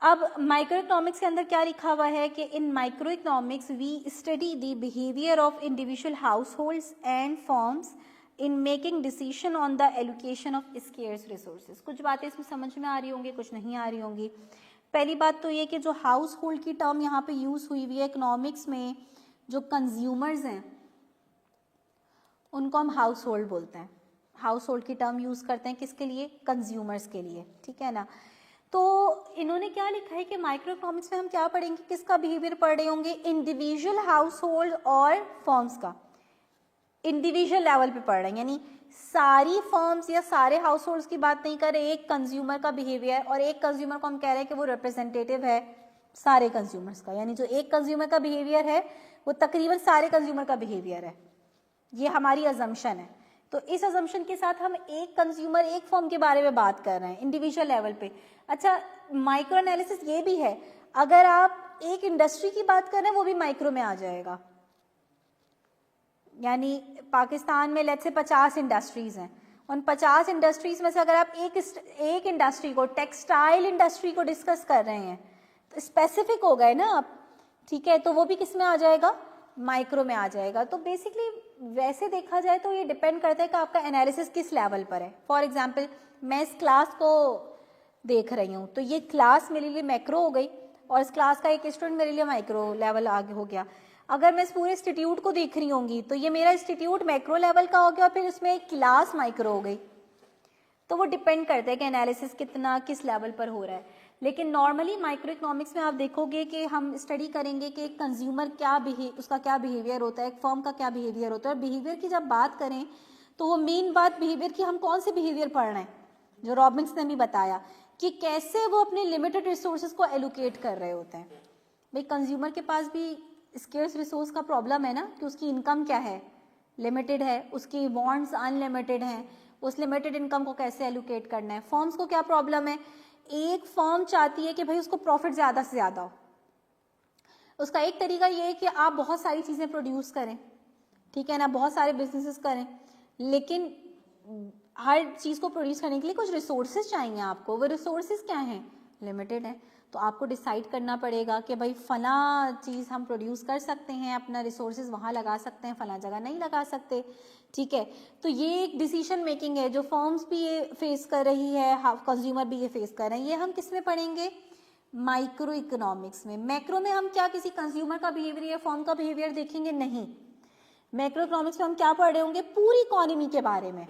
Speaker 1: अब माइक्रो इकोनॉमिक्स के अंदर क्या लिखा हुआ है कि in microeconomics we study the behaviour of individual households and firms in making decision on the allocation of scarce resources. कुछ बातें इसमें समझ में आ रही होंगी, कुछ नहीं आ रही होंगी। पहली बात तो ये कि जो हाउस होल्ड की टर्म यहाँ पे यूज हुई हुई है इकोनॉमिक्स में, जो कंज्यूमर्स हैं उनको हम हाउस होल्ड बोलते हैं। हाउस होल्ड की टर्म यूज करते हैं किसके लिए, कंज्यूमर्स के लिए, ठीक है ना। तो इन्होंने क्या लिखा है कि माइक्रो इकोनॉमिक्स में हम क्या पढ़ेंगे, किसका बिहेवियर पढ़ रहे होंगे, इंडिविजुअल हाउस होल्ड और फर्म्स का। इंडिविजुअल लेवल पे पढ़ रहे हैं, यानी सारी फर्म्स या सारे हाउस होल्ड्स की बात नहीं कर रहे, एक कंज्यूमर का बिहेवियर, और एक कंज्यूमर को हम कह रहे हैं कि वो रिप्रेजेंटेटिव है सारे कंज्यूमर्स का। यानी जो एक कंज्यूमर का बिहेवियर है वो तकरीबन सारे कंज्यूमर का बिहेवियर है, ये हमारी अजम्पशन है। तो इस अजम्पशन के साथ हम एक कंज्यूमर, एक फर्म के बारे में बात कर रहे हैं इंडिविजुअल लेवल पे। अच्छा, माइक्रो एनालिसिस ये भी है, अगर आप एक इंडस्ट्री की बात कर रहे हैं वो भी माइक्रो में आ जाएगा। यानी पाकिस्तान में लेट्स से 50 इंडस्ट्रीज हैं, उन 50 इंडस्ट्रीज में से अगर आप एक इंडस्ट्री को, टेक्सटाइल इंडस्ट्री को डिस्कस कर रहे हैं तो स्पेसिफिक हो गए ना आप, ठीक है, तो वो भी किस में आ जाएगा, माइक्रो में आ जाएगा। तो बेसिकली वैसे देखा जाए तो ये डिपेंड करता है कि आपका एनालिसिस किस लेवल पर है। फॉर एग्जाम्पल मैं इस क्लास को देख रही हूँ तो ये क्लास मेरे लिए मैक्रो हो गई और इस क्लास का एक स्टूडेंट मेरे लिए माइक्रो लेवल आगे हो गया। अगर मैं इस पूरे इंस्टीट्यूट को देख रही होंगी तो ये मेरा इंस्टीट्यूट मैक्रो लेवल का हो गया और फिर उसमें एक क्लास माइक्रो हो गई। तो वो डिपेंड करता है कि एनालिसिस कितना किस लेवल पर हो रहा है। लेकिन नॉर्मली माइक्रो इकोनॉमिक्स में आप देखोगे कि हम स्टडी करेंगे कि एक कंज्यूमर उसका क्या बिहेवियर होता है, एक फर्म का क्या बिहेवियर होता है। और बिहेवियर की जब बात करें तो वो मेन बात बिहेवियर की, हम कौन से बिहेवियर पढ़ रहे हैं, जो रॉबिन्स ने भी बताया कि कैसे वो अपने लिमिटेड रिसोर्सेज को एलोकेट कर रहे होते हैं। भाई कंज्यूमर के पास भी स्केर्स रिसोर्स का प्रॉब्लम है ना, कि उसकी इनकम क्या है, लिमिटेड है, उसकी वांट्स अनलिमिटेड हैं, उस लिमिटेड इनकम को कैसे एलोकेट करना है। फर्म्स को क्या प्रॉब्लम है, एक फर्म चाहती है कि भाई उसको प्रॉफिट ज़्यादा से ज़्यादा हो। उसका एक तरीका ये है कि आप बहुत सारी चीज़ें प्रोड्यूस करें, ठीक है ना, बहुत सारे बिजनेसेस करें, लेकिन हर चीज़ को प्रोड्यूस करने के लिए कुछ रिसोर्सेज चाहिए आपको। वो रिसोर्सेज क्या हैं, लिमिटेड है। तो आपको डिसाइड करना पड़ेगा कि भाई फला चीज़ हम प्रोड्यूस कर सकते हैं, अपना रिसोर्सेज वहाँ लगा सकते हैं, फला जगह नहीं लगा सकते, ठीक है। तो ये एक डिसीजन मेकिंग है जो फर्म्स भी ये फेस कर रही है, कंज्यूमर भी ये फेस कर रहे हैं। ये हम किस में पढ़ेंगे, माइक्रो इकोनॉमिक्स में। मैक्रो में हम क्या किसी कंज्यूमर का बिहेवियर या फर्म का बिहेवियर देखेंगे, नहीं। मैक्रो इकोनॉमिक्स में हम क्या पढ़ रहे होंगे, पूरी इकोनॉमी के बारे में,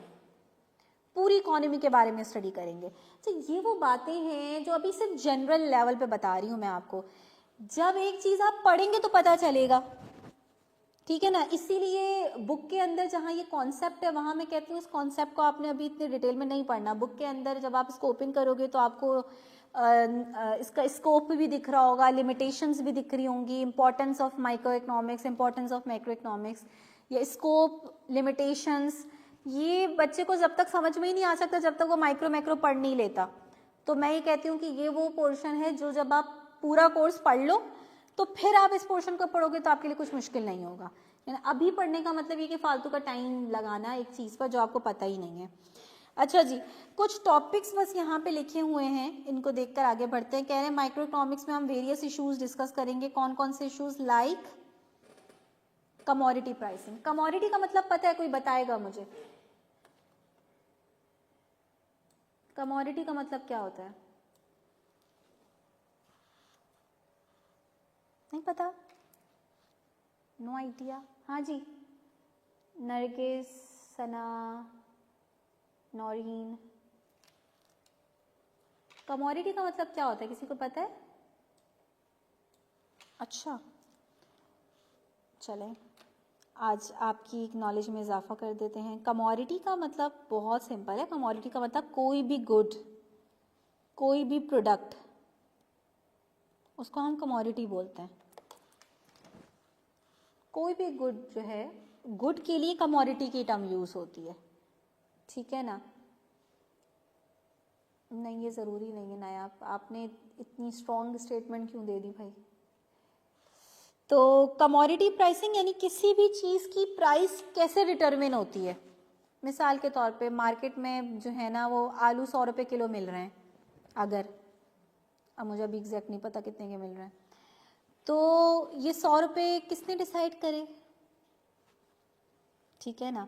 Speaker 1: पूरी इकोनॉमी के बारे में स्टडी करेंगे। तो ये वो बातें हैं जो अभी सिर्फ जनरल लेवल पे बता रही हूँ मैं आपको। जब एक चीज़ आप पढ़ेंगे तो पता चलेगा, ठीक है ना। इसीलिए बुक के अंदर जहाँ ये कॉन्सेप्ट है वहाँ मैं कहती हूँ इस कॉन्सेप्ट को आपने अभी इतने डिटेल में नहीं पढ़ना। बुक के अंदर जब आप इसको ओपन करोगे तो आपको इसका स्कोप भी दिख रहा होगा, लिमिटेशंस भी दिख रही होंगी, importance of micro economics, importance of macro economics, या स्कोप, लिमिटेशंस। ये बच्चे को जब तक समझ में ही नहीं आ सकता जब तक वो माइक्रो मैक्रो पढ़ नहीं लेता। तो मैं ये कहती हूँ कि ये वो पोर्शन है जो जब आप पूरा कोर्स पढ़ लो तो फिर आप इस पोर्शन को पढ़ोगे तो आपके लिए कुछ मुश्किल नहीं होगा। अभी पढ़ने का मतलब ये कि फालतू का टाइम लगाना एक चीज़ पर जो आपको पता ही नहीं है। अच्छा जी, कुछ टॉपिक्स बस यहाँ पे लिखे हुए हैं, इनको देखकर आगे बढ़ते हैं। कह रहे हैं माइक्रो इकोनॉमिक्स में हम वेरियस इश्यूज डिस्कस करेंगे। कौन कौन से issues? Like commodity pricing. Commodity का मतलब पता है? कोई बताएगा मुझे? कमोडिटी का मतलब क्या होता है? नहीं पता? No idea? हाँ जी, नरगिस, सना, नौरीन। कमोडिटी का मतलब क्या होता है, किसी को पता है? अच्छा, चलें आज आपकी नॉलेज में इजाफा कर देते हैं। कमोडिटी का मतलब बहुत सिंपल है। कमोडिटी का मतलब कोई भी गुड, कोई भी प्रोडक्ट, उसको हम कमोडिटी बोलते हैं। कोई भी गुड जो है, गुड के लिए कमोडिटी की टर्म यूज होती है, ठीक है ना। नहीं, ये ज़रूरी नहीं है ना। आपने इतनी स्ट्रॉन्ग स्टेटमेंट क्यों दे दी भाई? तो कमोडिटी प्राइसिंग यानी किसी भी चीज़ की प्राइस कैसे डिटरमिन होती है। मिसाल के तौर पे मार्केट में जो है ना वो आलू 100 रुपये किलो मिल रहे हैं, अगर, अब मुझे अभी एग्जैक्ट नहीं पता कितने के मिल रहे हैं, तो ये 100 रुपये किसने डिसाइड करे, ठीक है ना।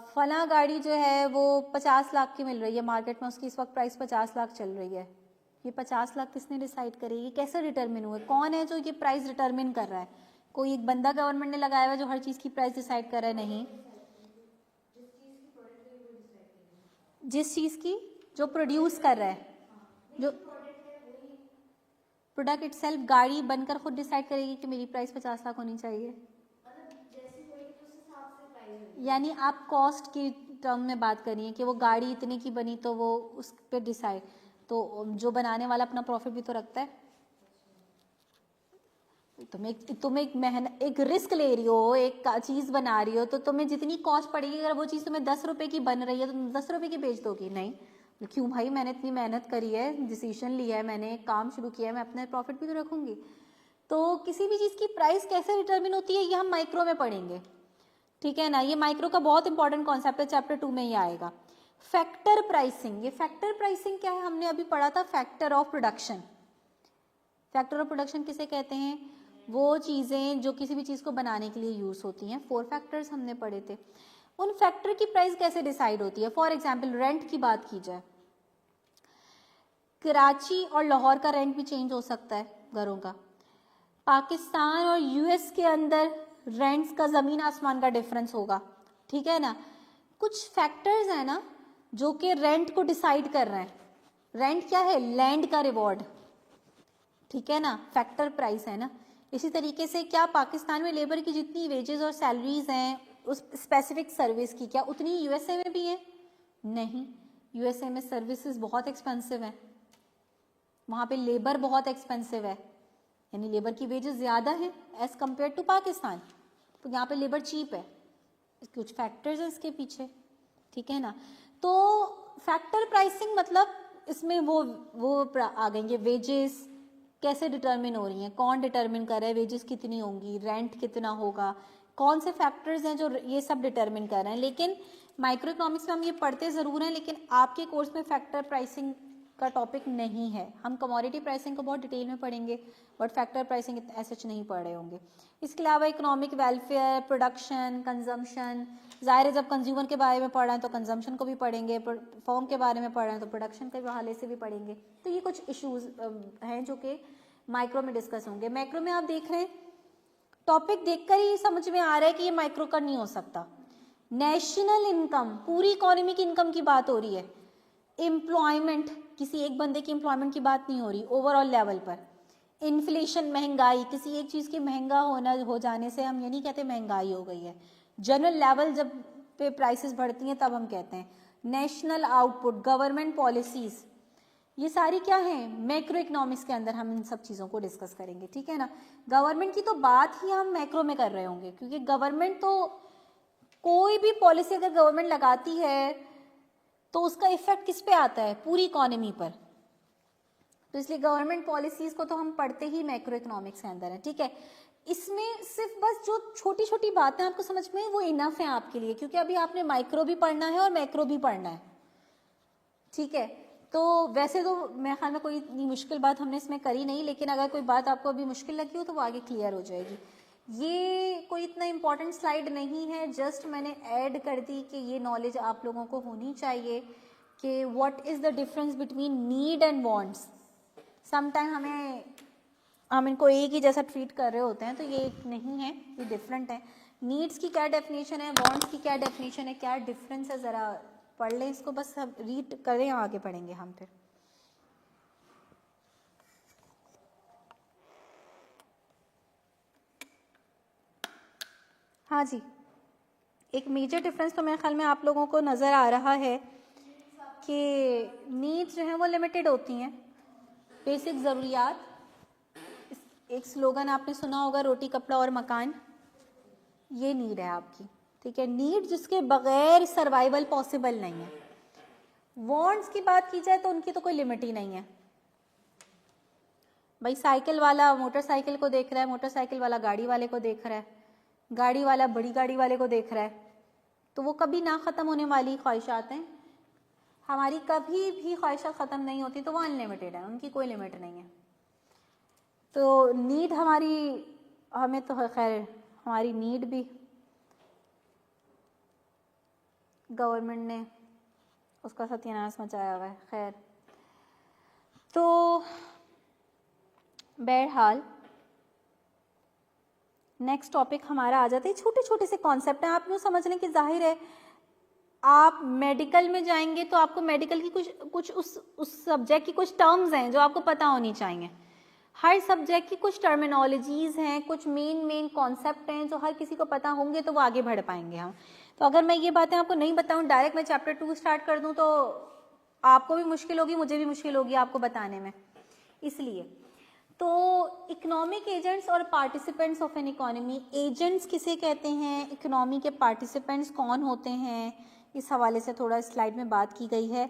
Speaker 1: फला गाड़ी जो है वो 50 लाख की मिल रही है मार्केट में, उसकी इस वक्त प्राइस 50 लाख चल रही है। ये 50 लाख किसने डिसाइड करे? ये कैसे डिटरमिन हुए? कौन है जो ये प्राइस डिटरमिन कर रहा है? कोई एक बंदा गवर्नमेंट ने लगाया हुआ जो हर चीज़ की प्राइस डिसाइड कर रहा है? नहीं, जिस चीज़ की जो प्रोड्यूस कर रहा है, जो प्रोडक्ट इटसेल्फ, गाड़ी बनकर खुद डिसाइड करेगी कि मेरी प्राइस 50 लाख होनी चाहिए। यानी आप कॉस्ट की टर्म में बात करिए कि वो गाड़ी इतने की बनी तो वो उस पर डिसाइड, तो जो बनाने वाला अपना प्रॉफिट भी तो रखता है। तुम एक मेहनत, एक रिस्क ले रही हो, एक चीज़ बना रही हो, तो तुम्हें जितनी कॉस्ट पड़ेगी, अगर वो चीज़ तुम्हें 10 रुपये की बन रही है तो तुम 10 रुपये की बेच दोगी? नहीं, क्यों भाई, मैंने इतनी मेहनत करी है, डिसीजन लिया है, मैंने काम शुरू किया है, मैं अपना प्रॉफिट भी तो रखूंगी। तो किसी भी चीज़ की प्राइस कैसे डिटरमिन होती है ये हम माइक्रो में पढ़ेंगे, ठीक है ना। ये माइक्रो का बहुत इंपॉर्टेंट कॉन्सेप्ट है, चैप्टर 2 में ही आएगा। फैक्टर प्राइसिंग, ये फैक्टर प्राइसिंग क्या है? हमने अभी पढ़ा था factor of production. Factor of production किसे कहते हैं? वो चीज़ें जो किसी भी चीज़ को बनाने के लिए यूज होती हैं। 4 फैक्टर्स हमने पढ़े थे। उन फैक्टर की प्राइस कैसे डिसाइड होती है? फॉर एग्जाम्पल रेंट की बात की जाए, कराची और लाहौर का रेंट भी चेंज हो सकता है घरों का। पाकिस्तान और यूएस के अंदर रेंट्स का ज़मीन आसमान का डिफरेंस होगा, ठीक है ना। कुछ फैक्टर्स हैं ना जो कि रेंट को डिसाइड कर रहे हैं। रेंट क्या है? लैंड का रिवॉर्ड, ठीक है ना, फैक्टर प्राइस है ना। इसी तरीके से क्या पाकिस्तान में लेबर की जितनी वेजेस और सैलरीज हैं उस स्पेसिफिक सर्विस की, क्या उतनी यूएसए में भी है? नहीं, यूएसए में सर्विसेज बहुत एक्सपेंसिव है, वहाँ पे लेबर बहुत एक्सपेंसिव है, यानी लेबर की वेजेस ज़्यादा है एज कम्पेयर टू पाकिस्तान, तो यहाँ पे लेबर चीप है। कुछ फैक्टर्स हैं इसके पीछे, ठीक है ना। तो फैक्टर प्राइसिंग मतलब इसमें वो आ गएंगे, वेजेस कैसे डिटरमिन हो रही हैं, कौन डिटरमिन कर रहा है, वेजेस कितनी होंगी, रेंट कितना होगा, कौन से फैक्टर्स हैं जो ये सब डिटरमिन कर रहे हैं। लेकिन माइक्रो इकोनॉमिक्स में हम ये पढ़ते ज़रूर हैं, लेकिन आपके कोर्स में फैक्टर प्राइसिंग का टॉपिक नहीं है। हम कमोडिटी प्राइसिंग को बहुत डिटेल में पढ़ेंगे, बट फैक्टर प्राइसिंग ऐसे नहीं पढ़ रहे होंगे। इसके अलावा इकोनॉमिक वेलफेयर, प्रोडक्शन, कंजम्पशन, ज़ाहिर है जब कंज्यूमर के बारे में पढ़ रहे हैं तो कंजम्पशन को भी पढ़ेंगे, फर्म के बारे में पढ़ रहे हैं तो प्रोडक्शन के हवाले से भी पढ़ेंगे। तो ये कुछ इश्यूज हैं जो कि माइक्रो में डिस्कस होंगे। मैक्रो में आप देख रहे हैं, टॉपिक देखकर ही समझ में आ रहा है कि ये माइक्रो का नहीं हो सकता। नेशनल इनकम, पूरी इकोनॉमी की इनकम की बात हो रही है। एम्प्लॉयमेंट, किसी एक बंदे की एम्प्लॉयमेंट की बात नहीं हो रही, ओवरऑल लेवल पर। इन्फ्लेशन, महंगाई, किसी एक चीज़ के महंगा हो जाने से हम ये नहीं कहते महंगाई हो गई है। जनरल लेवल जब पे प्राइसेस बढ़ती हैं तब हम कहते हैं। नेशनल आउटपुट, गवर्नमेंट पॉलिसीज, ये सारी क्या है, मैक्रो इकोनॉमिक्स के अंदर हम इन सब चीज़ों को डिस्कस करेंगे, ठीक है ना। गवर्नमेंट की तो बात ही हम मैक्रो में कर रहे होंगे, क्योंकि गवर्नमेंट तो कोई भी पॉलिसी अगर गवर्नमेंट लगाती है तो उसका इफेक्ट किस पे आता है, पूरी इकोनॉमी पर। तो इसलिए गवर्नमेंट पॉलिसीज को तो हम पढ़ते ही मैक्रो इकोनॉमिक्स के अंदर है, ठीक है। इसमें सिर्फ बस जो छोटी छोटी बातें आपको समझ में वो इनफ है आपके लिए, क्योंकि अभी आपने माइक्रो भी पढ़ना है और मैक्रो भी पढ़ना है, ठीक है। तो वैसे तो मेरे ख्याल में कोई इतनी मुश्किल बात हमने इसमें करी नहीं, लेकिन अगर कोई बात आपको अभी मुश्किल लगी हो तो वो आगे क्लियर हो जाएगी। ये कोई इतना इम्पोर्टेंट स्लाइड नहीं है, जस्ट मैंने ऐड कर दी कि ये नॉलेज आप लोगों को होनी चाहिए कि what is the difference between need and wants. Sometime हम इनको एक ही जैसा ट्रीट कर रहे होते हैं, तो ये नहीं है, ये डिफरेंट है। नीड्स की क्या डेफिनेशन है, वांट्स की क्या डेफिनेशन है, क्या डिफरेंस है, ज़रा पढ़ लें इसको, बस हम रीड करें, आगे पढ़ेंगे हम फिर। हाँ जी, एक मेजर डिफरेंस तो मेरे ख्याल में आप लोगों को नज़र आ रहा है कि नीड्स जो हैं वो लिमिटेड होती हैं, बेसिक ज़रूरियात। एक स्लोगन आपने सुना होगा, रोटी कपड़ा और मकान, ये नीड है आपकी, ठीक है। नीड जिसके बगैर सर्वाइवल पॉसिबल नहीं है। वांट्स की बात की जाए तो उनकी तो कोई लिमिट ही नहीं है। भाई साइकिल वाला मोटरसाइकिल को देख रहा है, मोटरसाइकिल वाला गाड़ी वाले को देख रहा है, गाड़ी वाला बड़ी गाड़ी वाले को देख रहा है, तो वो कभी ना ख़त्म होने वाली ख्वाहिशात हैं। हमारी कभी भी ख्वाहिशात ख़त्म नहीं होती, तो वो अनलिमिटेड है, उनकी कोई लिमिट नहीं है। तो नीड हमारी, हमें तो खैर हमारी नीड भी गवर्नमेंट ने उसका सत्यानाश मचाया हुआ है। खैर, तो बहरहाल नेक्स्ट टॉपिक हमारा आ जाता है। छोटे छोटे से कॉन्सेप्ट हैं, आप यूँ समझ लें कि जाहिर है आप मेडिकल में जाएंगे तो आपको मेडिकल की कुछ उस सब्जेक्ट की कुछ टर्म्स हैं जो आपको पता होनी चाहिए। हर सब्जेक्ट की कुछ टर्मिनोलॉजीज हैं, कुछ मेन कॉन्सेप्ट हैं जो हर किसी को पता होंगे तो वो आगे बढ़ पाएंगे हम। तो अगर मैं ये बातें आपको नहीं बताऊं, डायरेक्ट मैं चैप्टर 2 स्टार्ट कर दूं, तो आपको भी मुश्किल होगी, मुझे भी मुश्किल होगी आपको बताने में। इसलिए तो इकोनॉमिक एजेंट्स और participants of an economy, agents किसे कहते हैं, इकोनॉमी के पार्टिसिपेंट्स कौन होते हैं, इस हवाले से थोड़ा स्लाइड में बात की गई है।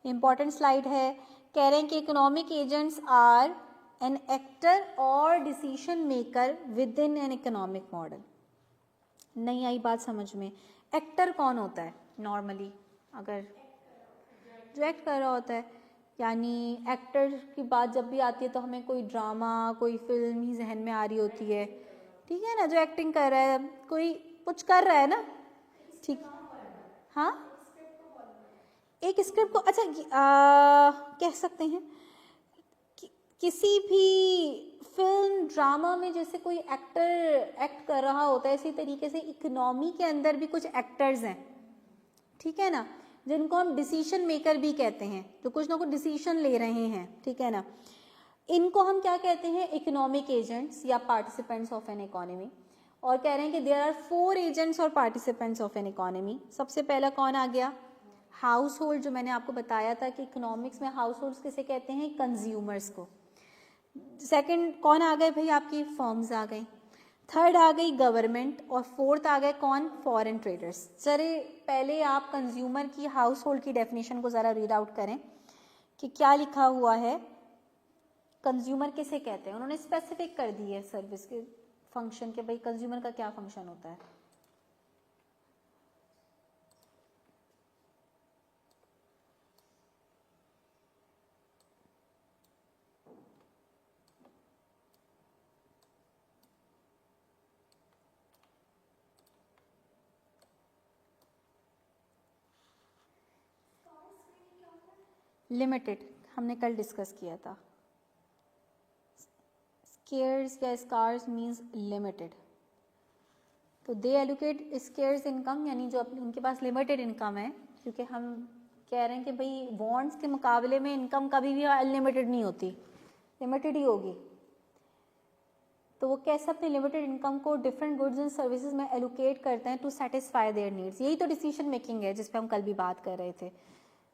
Speaker 1: इंपॉर्टेंट स्लाइड है। कह रहे हैं कि economic agents are an actor और decision maker within an economic model. नहीं आई बात समझ में? एक्टर कौन होता है नॉर्मली, अगर जो एक्ट कर रहा होता है, यानी एक्टर की बात जब भी आती है तो हमें कोई ड्रामा, कोई फिल्म ही जहन में आ रही होती है, ठीक है ना। जो एक्टिंग कर रहा है, कोई कुछ कर रहा है ना, ठीक। हाँ, एक स्क्रिप्ट को, अच्छा कह सकते हैं कि किसी भी फिल्म ड्रामा में जैसे कोई एक्टर एक्ट कर रहा होता है, इसी तरीके से इकोनॉमी के अंदर भी कुछ एक्टर्स हैं, ठीक है ना, जिनको हम डिसीजन मेकर भी कहते हैं, जो कुछ ना कुछ डिसीजन ले रहे हैं, ठीक है ना। इनको हम क्या कहते हैं, इकोनॉमिक एजेंट्स या पार्टिसिपेंट्स ऑफ एन इकोनॉमी। और कह रहे हैं कि देयर आर 4 एजेंट्स और पार्टिसिपेंट्स ऑफ एन इकोनॉमी। सबसे पहला कौन आ गया, हाउस होल्ड, जो मैंने आपको बताया था कि इकोनॉमिक्स में हाउस होल्ड्स किसे कहते हैं, कंज्यूमर्स को। सेकंड कौन आ गए भाई, आपकी फर्म्स आ गई। थर्ड आ गई गवर्नमेंट, और फोर्थ आ गए कौन, फॉरेन ट्रेडर्स। चले पहले आप कंज्यूमर की, हाउस होल्ड की डेफिनेशन को ज़रा रीड आउट करें कि क्या लिखा हुआ है, कंज्यूमर किसे कहते हैं। उन्होंने स्पेसिफिक कर दी है सर्विस के फंक्शन के, भाई कंज्यूमर का क्या फंक्शन होता है। लिमिटेड हमने कल डिस्कस किया था। स्केयर्स या स्कार्स मीन्स लिमिटेड, तो दे एलोकेट स्केर्स इनकम, यानी जो उनके पास लिमिटेड इनकम है, क्योंकि हम कह रहे हैं कि भाई बॉन्ड्स के मुकाबले में इनकम कभी भी अनलिमिटेड नहीं होती, लिमिटेड ही होगी। तो वो कैसे अपने लिमिटेड इनकम को डिफरेंट गुड्स एंड सर्विसेज में एलोकेट करते हैं टू सेटिस्फाई देयर नीड्स। यही तो डिसीजन मेकिंग है जिस पे हम कल भी बात कर रहे थे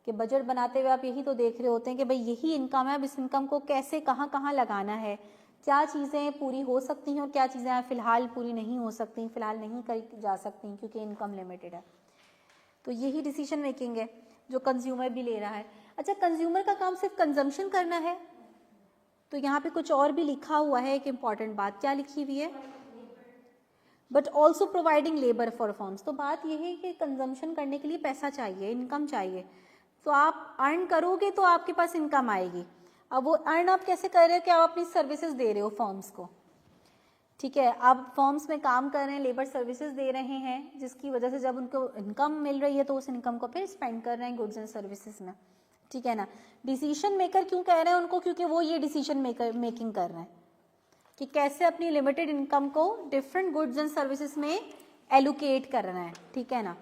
Speaker 1: कि बजट बनाते हुए आप यही तो देख रहे होते हैं कि भाई यही इनकम है, अब इस इनकम को कैसे कहाँ कहाँ लगाना है, क्या चीज़ें पूरी हो सकती हैं और क्या चीज़ें फ़िलहाल पूरी नहीं हो सकती, फ़िलहाल नहीं करी जा सकती क्योंकि इनकम लिमिटेड है। तो यही डिसीजन मेकिंग है जो कंज्यूमर भी ले रहा है। अच्छा, कंज्यूमर का काम सिर्फ कंजम्पशन करना है? तो यहाँ पे कुछ और भी लिखा हुआ है, एक इम्पॉर्टेंट बात क्या लिखी हुई है, but also providing labour for firms. तो बात यह है कि कंजम्पशन करने के लिए पैसा चाहिए, इनकम चाहिए, तो आप अर्न करोगे तो आपके पास इनकम आएगी। अब वो अर्न आप कैसे कर रहे हो कि आप अपनी सर्विसेज दे रहे हो फर्म्स को, ठीक है, आप फर्म्स में काम कर रहे हैं, लेबर सर्विसेज दे रहे हैं, जिसकी वजह से जब उनको इनकम मिल रही है तो उस इनकम को फिर स्पेंड कर रहे हैं गुड्स एंड सर्विसेज में, ठीक है ना। डिसीजन मेकर क्यों कह रहे हैं उनको, क्योंकि वो ये डिसीजन मेकिंग कर रहे हैं कि कैसे अपनी लिमिटेड इनकम को डिफरेंट गुड्स एंड सर्विसेज में एलोकेट करना है, ठीक है ना।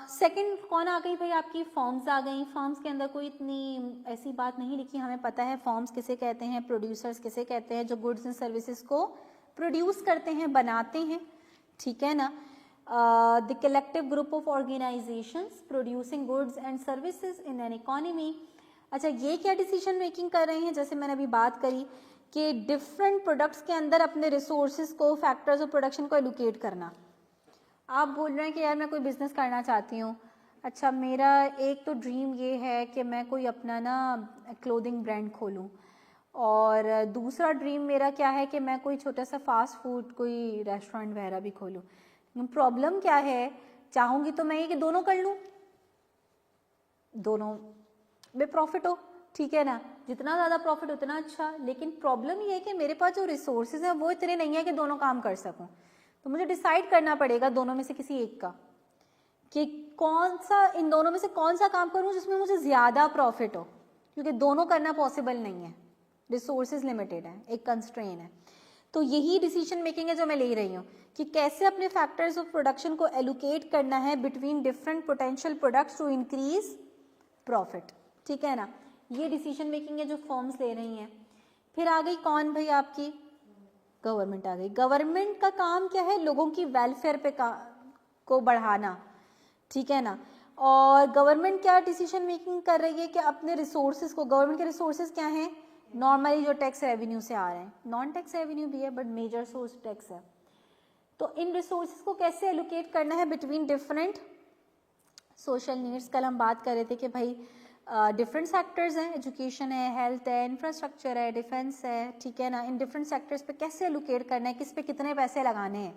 Speaker 1: सेकंड कौन आ गई भाई, आपकी फॉर्म्स आ गई। फॉर्म्स के अंदर कोई इतनी ऐसी बात नहीं लिखी, हमें पता है फॉर्म्स किसे कहते हैं, प्रोड्यूसर्स किसे कहते हैं, जो गुड्स एंड सर्विसेज को प्रोड्यूस करते हैं, बनाते हैं, ठीक है ना। The collective group of organisations producing goods and services in an economy. अच्छा, ये क्या डिसीजन मेकिंग कर रहे हैं, जैसे मैंने अभी बात करी कि डिफरेंट प्रोडक्ट्स के अंदर अपने रिसोर्सेज को, फैक्टर्स ऑफ प्रोडक्शन को एलोकेट करना। आप बोल रहे हैं कि यार मैं कोई बिजनेस करना चाहती हूँ। अच्छा, मेरा एक तो ड्रीम ये है कि मैं कोई अपना ना क्लोथिंग ब्रांड खोलूँ, और दूसरा ड्रीम मेरा क्या है कि मैं कोई छोटा सा फास्ट फूड कोई रेस्टोरेंट वगैरह भी खोलूँ। प्रॉब्लम क्या है, चाहूँगी तो मैं ये कि दोनों कर लूँ, दोनों में प्रॉफिट हो, ठीक है ना, जितना ज़्यादा प्रॉफिट उतना अच्छा। लेकिन प्रॉब्लम ये है कि मेरे पास जो रिसोर्सेज हैं वो इतने नहीं है कि दोनों काम कर सकूँ। तो मुझे डिसाइड करना पड़ेगा दोनों में से किसी एक का, कि कौन सा, इन दोनों में से कौन सा काम करूं जिसमें मुझे ज़्यादा प्रॉफिट हो, क्योंकि दोनों करना पॉसिबल नहीं है, रिसोर्सेज लिमिटेड है, एक कंस्ट्रेन है। तो यही डिसीजन मेकिंग है जो मैं ले रही हूँ कि कैसे अपने फैक्टर्स ऑफ प्रोडक्शन को एलोकेट करना है between different potential products to increase profit, ठीक है ना। ये डिसीजन मेकिंग है जो फर्म्स ले रही हैं। फिर आ गई कौन भाई, आपकी गवर्नमेंट आ गई। गवर्नमेंट का काम क्या है, लोगों की वेलफेयर पे को बढ़ाना, ठीक है ना। और गवर्नमेंट क्या डिसीजन मेकिंग कर रही है कि अपने रिसोर्सेज को, गवर्नमेंट के रिसोर्सेज क्या हैं, नॉर्मली जो टैक्स रेवेन्यू से आ रहे हैं, नॉन टैक्स रेवेन्यू भी है बट मेजर सोर्स टैक्स है। तो इन रिसोर्सेज को कैसे एलोकेट करना है बिटवीन डिफरेंट सोशल नीड्स। कल हम बात कर रहे थे कि भाई डिफरेंट सेक्टर्स हैं, एजुकेशन है, हेल्थ है, इंफ्रास्ट्रक्चर है, डिफेंस है, ठीक है ना। इन डिफरेंट सेक्टर्स पे कैसे एलोकेट करना है, किस पे कितने पैसे लगाने हैं,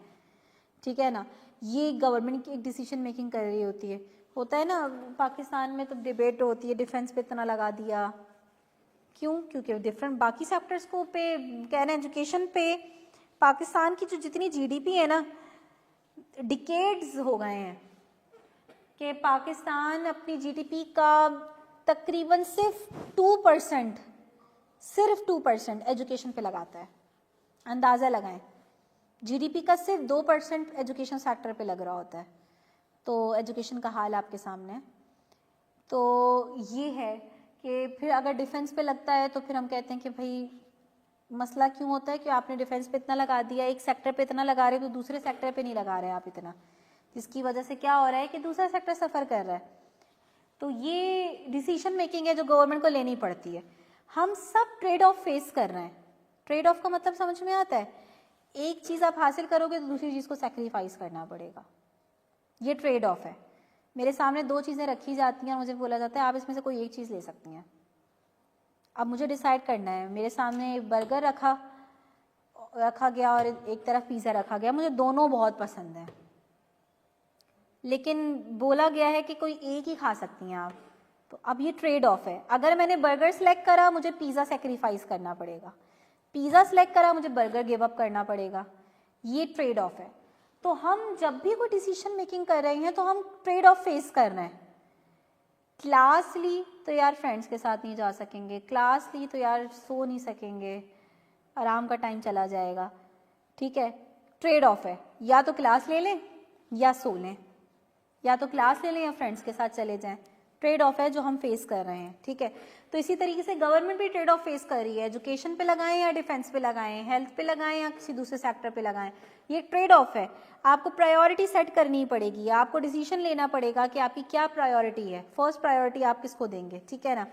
Speaker 1: ठीक है ना। ये गवर्नमेंट की एक डिसीजन मेकिंग कर रही होती है। होता है ना पाकिस्तान में तो डिबेट होती है, डिफेंस पे इतना लगा दिया, क्यों, क्योंकि डिफरेंट बाकी सेक्टर्स को पे कह रहे हैं। एजुकेशन पे पाकिस्तान की जो जितनी जीडीपी है ना, डिकेड्स हो गए हैं कि पाकिस्तान अपनी जीडीपी का तकरीबन सिर्फ 2% एजुकेशन पे लगाता है। अंदाज़ा लगाएं, जीडीपी का सिर्फ 2% एजुकेशन सेक्टर पे लग रहा होता है। तो एजुकेशन का हाल आपके सामने है। तो ये है कि फिर अगर डिफेंस पे लगता है तो फिर हम कहते हैं कि भाई मसला क्यों होता है कि आपने डिफेंस पे इतना लगा दिया, एक सेक्टर पे इतना लगा रहे हो तो दूसरे सेक्टर पे नहीं लगा रहे आप इतना, जिसकी वजह से क्या हो रहा है कि दूसरा सेक्टर सफ़र कर रहा है। तो ये डिसीजन मेकिंग है जो गवर्नमेंट को लेनी पड़ती है। हम सब ट्रेड ऑफ फेस कर रहे हैं। ट्रेड ऑफ का मतलब समझ में आता है, एक चीज़ आप हासिल करोगे तो दूसरी चीज़ को सेक्रीफाइस करना पड़ेगा, ये ट्रेड ऑफ है। मेरे सामने दो चीज़ें रखी जाती हैं, मुझे बोला जाता है आप इसमें से कोई एक चीज़ ले सकती हैं। अब मुझे डिसाइड करना है, मेरे सामने बर्गर रखा गया और एक तरफ पिज़्ज़ा रखा गया, मुझे दोनों बहुत पसंद है, लेकिन बोला गया है कि कोई एक ही खा सकती हैं आप। तो अब ये ट्रेड ऑफ है। अगर मैंने बर्गर सेलेक्ट करा, मुझे पिज़्ज़ा सेक्रीफाइस करना पड़ेगा, पिज़्ज़ा सेलेक्ट करा, मुझे बर्गर गिव अप करना पड़ेगा। ये ट्रेड ऑफ है। तो हम जब भी कोई डिसीजन मेकिंग कर रहे हैं तो हम ट्रेड ऑफ फेस कर रहे हैं। क्लास ली तो यार फ्रेंड्स के साथ नहीं जा सकेंगे, क्लास ली तो यार सो नहीं सकेंगे, आराम का टाइम चला जाएगा, ठीक है। ट्रेड ऑफ है, या तो क्लास ले लें या सो लें, या तो क्लास ले लें या फ्रेंड्स के साथ चले जाएं। ट्रेड ऑफ है जो हम फेस कर रहे हैं, ठीक है। तो इसी तरीके से गवर्नमेंट भी ट्रेड ऑफ फेस कर रही है, एजुकेशन पे लगाएं या डिफेंस पे लगाएं, हेल्थ पे लगाएं या किसी दूसरे सेक्टर पे लगाएं, ये ट्रेड ऑफ है। आपको प्रायोरिटी सेट करनी पड़ेगी, आपको डिसीजन लेना पड़ेगा कि आपकी क्या प्रायोरिटी है, फर्स्ट प्रायोरिटी आप किसको देंगे, ठीक है ना।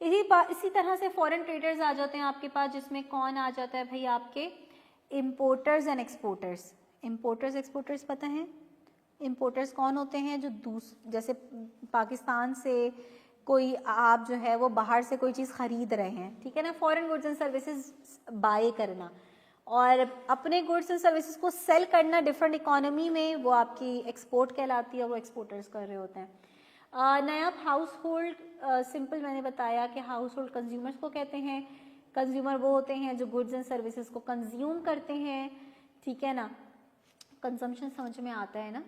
Speaker 1: इसी तरह से फॉरेन ट्रेडर्स आ जाते हैं आपके पास, जिसमें कौन आ जाता है भाई, आपके importers and exporters. Importers exporters पता है? इम्पोर्टर्स कौन होते हैं? जो जैसे पाकिस्तान से कोई आप जो है वो बाहर से कोई चीज़ खरीद रहे हैं, ठीक है ना, foreign goods and services by करना और अपने गुड्स एंड सर्विसेज को सेल करना डिफरेंट इकोनॉमी में, वो आपकी एक्सपोर्ट कहलाती है, वो एक्सपोर्टर्स कर रहे होते हैं। नया हाउस होल्ड, सिंपल मैंने बताया कि हाउस होल्ड कंज्यूमर्स को कहते हैं। कंज्यूमर वो होते हैं जो गुड्स एंड सर्विसेज को कंज्यूम करते हैं, ठीक है ना। कंजम्पशन समझ में आता है ना।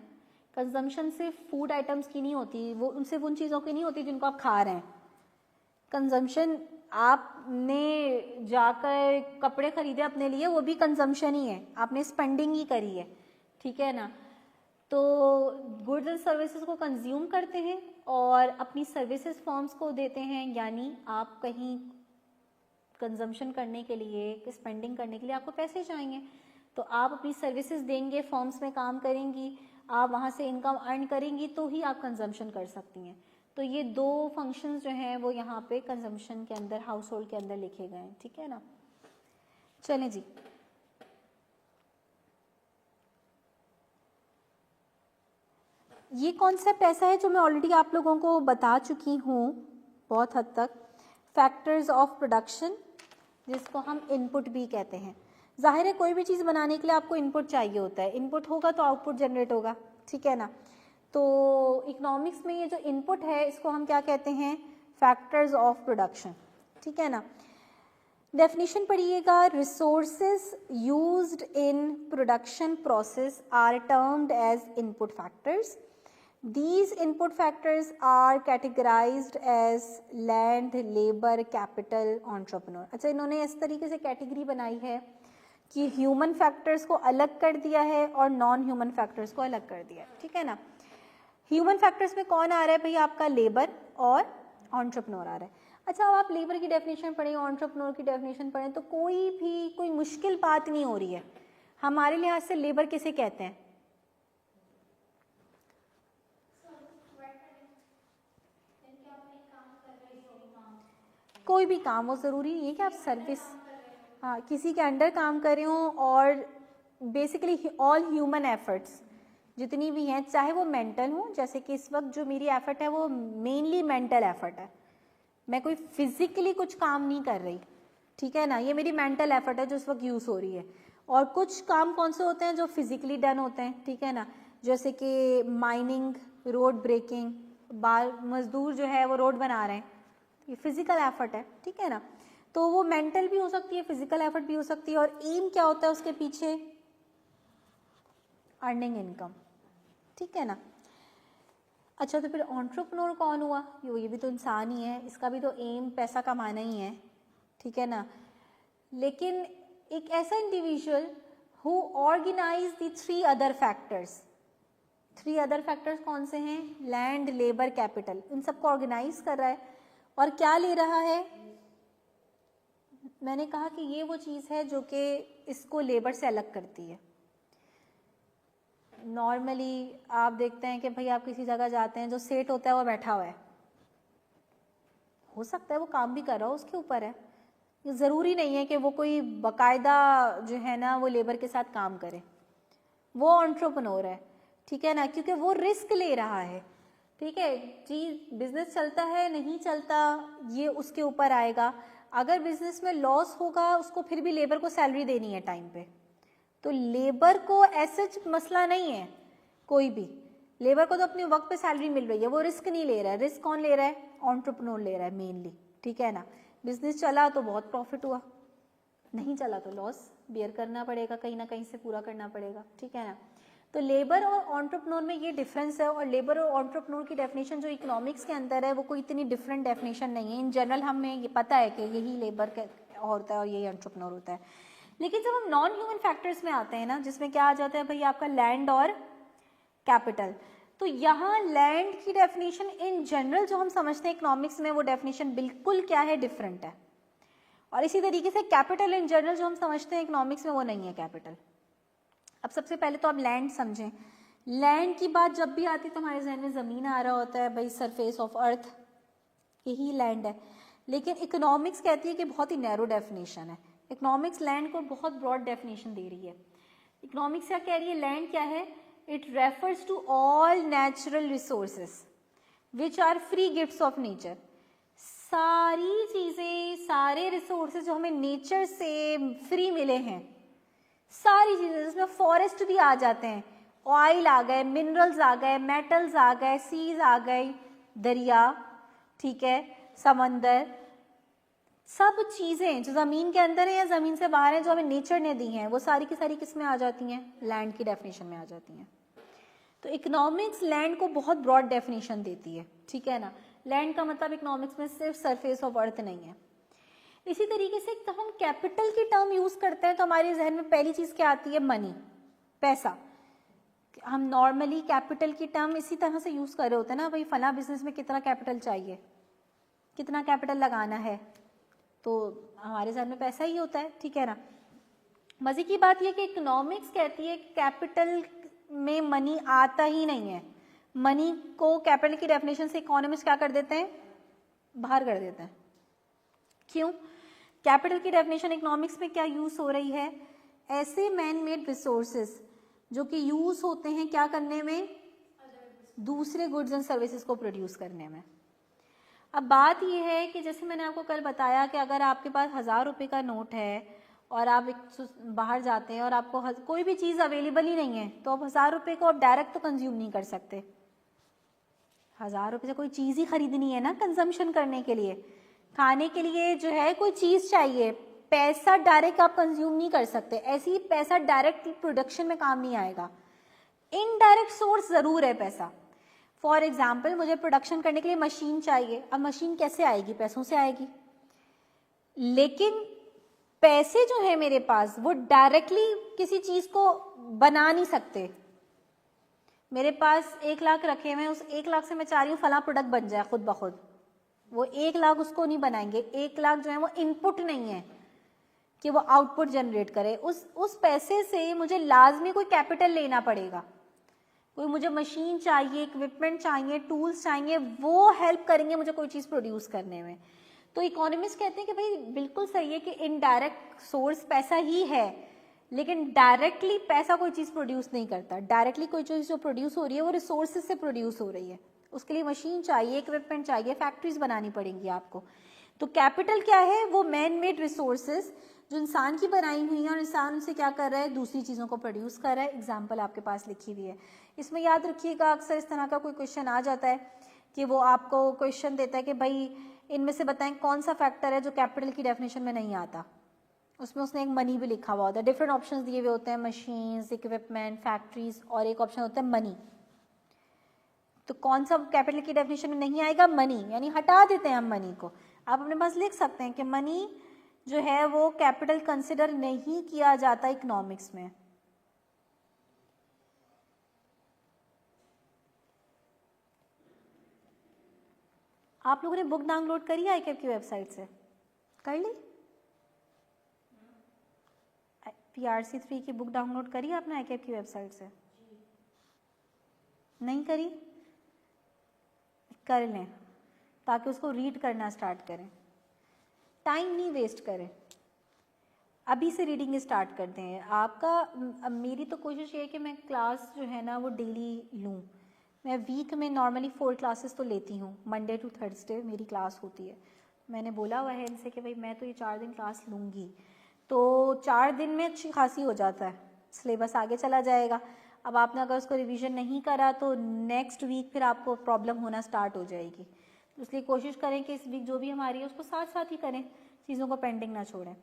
Speaker 1: कंजम्पशन सिर्फ फूड आइटम्स की नहीं होती, वो उनसे उन चीज़ों की नहीं होती जिनको आप खा रहे हैं। कंजम्पशन आपने जाकर कपड़े खरीदे अपने लिए, वो भी कंजम्पशन ही है, आपने स्पेंडिंग ही करी है, ठीक है ना। तो गुड्स एंड सर्विसेज को कंज्यूम करते हैं और अपनी सर्विसेज फॉर्म्स को देते हैं, यानी आप कहीं कंजम्पशन करने के लिए, स्पेंडिंग करने के लिए आपको पैसे चाहिए, तो आप अपनी सर्विसेज देंगे, फॉर्म्स में काम करेंगी, आप वहाँ से इनकम अर्न करेंगी तो ही आप कंजम्पशन कर सकती हैं। तो ये दो फंक्शंस जो हैं वो यहाँ पे कंजम्पशन के अंदर, हाउस होल्ड के अंदर लिखे गए हैं, ठीक है ना। चलें जी, ये कॉन्सेप्ट ऐसा है जो मैं ऑलरेडी आप लोगों को बता चुकी हूँ बहुत हद तक। फैक्टर्स ऑफ प्रोडक्शन, जिसको हम इनपुट भी कहते हैं। जाहिर है कोई भी चीज़ बनाने के लिए आपको इनपुट चाहिए होता है, इनपुट होगा तो आउटपुट जनरेट होगा, ठीक है ना। तो इकोनॉमिक्स में ये जो इनपुट है इसको हम क्या कहते हैं? फैक्टर्स ऑफ प्रोडक्शन, ठीक है ना। डेफिनेशन पढ़िएगा, resources used in production process are termed as input factors. These input factors are categorized as land, labor, capital, entrepreneur। अच्छा, इन्होंने इस तरीके से कैटेगरी बनाई है कि ह्यूमन फैक्टर्स को अलग कर दिया है और नॉन ह्यूमन फैक्टर्स को अलग कर दिया है, ठीक है ना। ह्यूमन फैक्टर्स में कौन आ रहा है भाई? आपका लेबर और एंटरप्रेन्योर आ रहा है। अच्छा, अब आप लेबर की डेफिनेशन पढ़ें, एंटरप्रेन्योर की डेफिनेशन पढ़ें तो कोई मुश्किल बात नहीं हो रही है। हमारे लिहाज से लेबर किसे कहते हैं? कोई भी काम, वो ज़रूरी नहीं है कि आप सर्विस, हाँ, किसी के अंडर काम कर रहे हो, और बेसिकली ऑल ह्यूमन एफर्ट्स जितनी भी हैं, चाहे वो मेंटल हो, जैसे कि इस वक्त जो मेरी एफर्ट है वो मेनली मेंटल एफर्ट है, मैं कोई फिजिकली कुछ काम नहीं कर रही, ठीक है ना, ये मेरी मेंटल एफर्ट है जो इस वक्त यूज़ हो रही है। और कुछ काम कौन से होते हैं जो फिजिकली डन होते हैं, ठीक है ना, जैसे कि माइनिंग, रोड ब्रेकिंग, मजदूर जो है वो रोड बना रहे हैं, ये फिजिकल एफर्ट है, ठीक है ना। तो वो मेंटल भी हो सकती है, फिजिकल एफर्ट भी हो सकती है, और एम क्या होता है उसके पीछे? अर्निंग इनकम, ठीक है ना। अच्छा, तो फिर एंटरप्रेन्योर कौन हुआ? ये भी तो इंसान ही है, इसका भी तो एम पैसा कमाना ही है, ठीक है ना। लेकिन एक ऐसा individual who organise the three other factors, three other factors कौन से हैं? लैंड, लेबर, कैपिटल, इन सबको ऑर्गेनाइज कर रहा है और क्या ले रहा है? मैंने कहा कि ये वो चीज़ है जो कि इसको लेबर से अलग करती है। नॉर्मली आप देखते हैं कि भाई आप किसी जगह जाते हैं, जो सेठ होता है वो बैठा हुआ है, हो सकता है वो काम भी कर रहा हो, उसके ऊपर है, ये ज़रूरी नहीं है कि वो कोई बाकायदा जो है ना वो लेबर के साथ काम करे, वो एंटरप्रेन्योर है, ठीक है ना, क्योंकि वो रिस्क ले रहा है, ठीक है जी। बिजनेस चलता है नहीं चलता ये उसके ऊपर आएगा। अगर बिजनेस में लॉस होगा उसको फिर भी लेबर को सैलरी देनी है टाइम पे, तो लेबर को ऐसा मसला नहीं है, कोई भी लेबर को तो अपने वक्त पे सैलरी मिल रही है, वो रिस्क नहीं ले रहा है। रिस्क कौन ले रहा है? एंटरप्रेन्योर ले रहा है मेनली, ठीक है ना। बिजनेस चला तो बहुत प्रॉफिट हुआ, नहीं चला तो लॉस बियर करना पड़ेगा, कहीं ना कहीं से पूरा करना पड़ेगा, ठीक है ना। तो लेबर और एंटरप्रेन्योर में ये डिफरेंस है, और लेबर और एंटरप्रेन्योर की डेफिनेशन जो इकोनॉमिक्स के अंदर है वो कोई इतनी डिफरेंट डेफिनेशन नहीं है। इन जनरल हमें ये पता है कि यही लेबर होता है और यही एंटरप्रेन्योर होता है। लेकिन जब हम नॉन ह्यूमन फैक्टर्स में आते हैं ना, जिसमें क्या आ जाता है भाई आपका लैंड और कैपिटल, तो यहाँ लैंड की डेफिनेशन इन जनरल जो हम समझते हैं इकोनॉमिक्स में, वो डेफिनेशन बिल्कुल क्या है, डिफरेंट है। और इसी तरीके से कैपिटल इन जनरल जो हम समझते हैं इकोनॉमिक्स में, वो नहीं है कैपिटल। अब सबसे पहले तो आप लैंड समझें। लैंड की बात जब भी आती है तो हमारे जहन में ज़मीन आ रहा होता है, भाई सरफेस ऑफ अर्थ, यही लैंड है। लेकिन इकोनॉमिक्स कहती है कि बहुत ही नैरो डेफिनेशन है। इकोनॉमिक्स लैंड को बहुत ब्रॉड डेफिनेशन दे रही है। इकोनॉमिक्स क्या कह रही है, लैंड क्या है, it refers to all natural resources which are free gifts of nature. सारी चीज़ें, सारे रिसोर्सेज जो हमें नेचर से फ्री मिले हैं, सारी चीज़ें, जिसमें फॉरेस्ट भी आ जाते हैं, ऑयल आ गए, मिनरल्स आ गए, मेटल्स आ गए, सीज आ गई, दरिया, ठीक है, समंदर, सब चीज़ें जो ज़मीन के अंदर है या ज़मीन से बाहर है, जो हमें नेचर ने दी हैं, वो सारी की सारी किस में आ जाती हैं, लैंड की डेफिनेशन में आ जाती हैं। तो इकोनॉमिक्स लैंड को बहुत ब्रॉड डेफिनेशन देती है, ठीक है ना। लैंड का मतलब इकोनॉमिक्स में सिर्फ सरफेस ऑफ अर्थ नहीं है। इसी तरीके से जब हम कैपिटल की टर्म यूज करते हैं तो हमारे जहन में पहली चीज क्या आती है, मनी, पैसा। हम नॉर्मली कैपिटल की टर्म इसी तरह से यूज कर रहे होते हैं ना, भाई फला बिजनेस में कितना कैपिटल चाहिए, कितना कैपिटल लगाना है, तो हमारे जहन में पैसा ही होता है, ठीक है ना। मजे की बात यह कि इकोनॉमिक्स कहती है कैपिटल में मनी आता ही नहीं है। मनी को कैपिटल की डेफिनेशन से इकोनॉमिस्ट क्या कर देते हैं, बाहर कर देते हैं। क्यों? कैपिटल की डेफिनेशन इकोनॉमिक्स में क्या यूज हो रही है, ऐसे मैन मेड रिसोर्सेज जो कि यूज होते हैं क्या करने में, दूसरे गुड्स एंड सर्विसेज को प्रोड्यूस करने में। अब बात यह है कि जैसे मैंने आपको कल बताया कि अगर आपके पास 1000 रुपये का नोट है और आप बाहर जाते हैं और आपको कोई भी चीज़ अवेलेबल ही नहीं है, तो आप 1000 रुपये को आप डायरेक्ट तो कंज्यूम नहीं कर सकते। 1000 रुपये से कोई चीज़ ही खरीदनी है ना कंजम्पशन करने के लिए, खाने के लिए जो है कोई चीज़ चाहिए, पैसा डायरेक्ट आप कंज्यूम नहीं कर सकते। ऐसे ही पैसा डायरेक्ट प्रोडक्शन में काम नहीं आएगा, इनडायरेक्ट सोर्स ज़रूर है पैसा। फॉर एग्जाम्पल मुझे प्रोडक्शन करने के लिए मशीन चाहिए, अब मशीन कैसे आएगी, पैसों से आएगी। लेकिन पैसे जो है मेरे पास वो डायरेक्टली किसी चीज़ को बना नहीं सकते। मेरे पास 1 लाख रखे हुए हैं, उस 1 लाख से मैं चाह रही हूँ फला प्रोडक्ट बन जाए खुद ब खुद, वो 1 लाख उसको नहीं बनाएंगे। 1 लाख जो है वो इनपुट नहीं है कि वो आउटपुट जनरेट करे। उस पैसे से मुझे लाजमी कोई कैपिटल लेना पड़ेगा, कोई मुझे मशीन चाहिए, इक्विपमेंट चाहिए, टूल्स चाहिए, वो हेल्प करेंगे मुझे कोई चीज़ प्रोड्यूस करने में। तो इकोनॉमिस्ट कहते हैं कि भाई बिल्कुल सही है कि इनडायरेक्ट सोर्स पैसा ही है, लेकिन डायरेक्टली पैसा कोई चीज़ प्रोड्यूस नहीं करता। डायरेक्टली कोई चीज़ जो प्रोड्यूस हो रही है वो रिसोर्सेज से प्रोड्यूस हो रही है, उसके लिए मशीन चाहिए, इक्विपमेंट चाहिए, फैक्ट्रीज बनानी पड़ेंगी आपको। तो कैपिटल क्या है, वो मैन मेड रिसोर्सेज जो इंसान की बनाई हुई है और इंसान उनसे क्या कर रहा है, दूसरी चीज़ों को प्रोड्यूस कर रहा है। एग्जाम्पल आपके पास लिखी हुई है, इसमें याद रखिएगा अक्सर इस तरह का कोई क्वेश्चन आ जाता है कि वो आपको क्वेश्चन देता है कि भाई इनमें से बताएं कौन सा फैक्टर है जो कैपिटल की डेफिनेशन में नहीं आता। उसमें उसने एक मनी भी लिखा हुआ होता है, डिफरेंट ऑप्शंस दिए हुए होते हैं, मशीन्स, इक्विपमेंट, फैक्ट्रीज, और एक ऑप्शन होता है मनी। तो कौन सा कैपिटल की डेफिनेशन में नहीं आएगा, मनी, यानी हटा देते हैं हम मनी को। आप अपने पास लिख सकते हैं कि मनी जो है वो कैपिटल कंसिडर नहीं किया जाता इकोनॉमिक्स में। आप लोगों ने बुक डाउनलोड करी है ICAP की वेबसाइट से, कर ली? PRC3 की बुक डाउनलोड करी है आपने ICAP की वेबसाइट से? नहीं करी? कर लें ताकि उसको रीड करना स्टार्ट करें, टाइम नहीं वेस्ट करें, अभी से रीडिंग स्टार्ट करते हैं। आपका मेरी तो कोशिश ये है कि मैं क्लास जो है ना वो डेली लूँ। मैं वीक में नॉर्मली 4 क्लासेस तो लेती हूँ, मंडे टू थर्सडे मेरी क्लास होती है। मैंने बोला हुआ है इनसे कि भाई मैं तो ये 4 दिन क्लास लूँगी, तो 4 दिन में अच्छी खासी हो जाता है, सिलेबस आगे चला जाएगा। अब आपने अगर उसको रिवीजन नहीं करा तो नेक्स्ट वीक फिर आपको प्रॉब्लम होना स्टार्ट हो जाएगी। तो इसलिए कोशिश करें कि इस वीक जो भी हमारी है उसको साथ साथ ही करें, चीज़ों को पेंडिंग ना छोड़ें।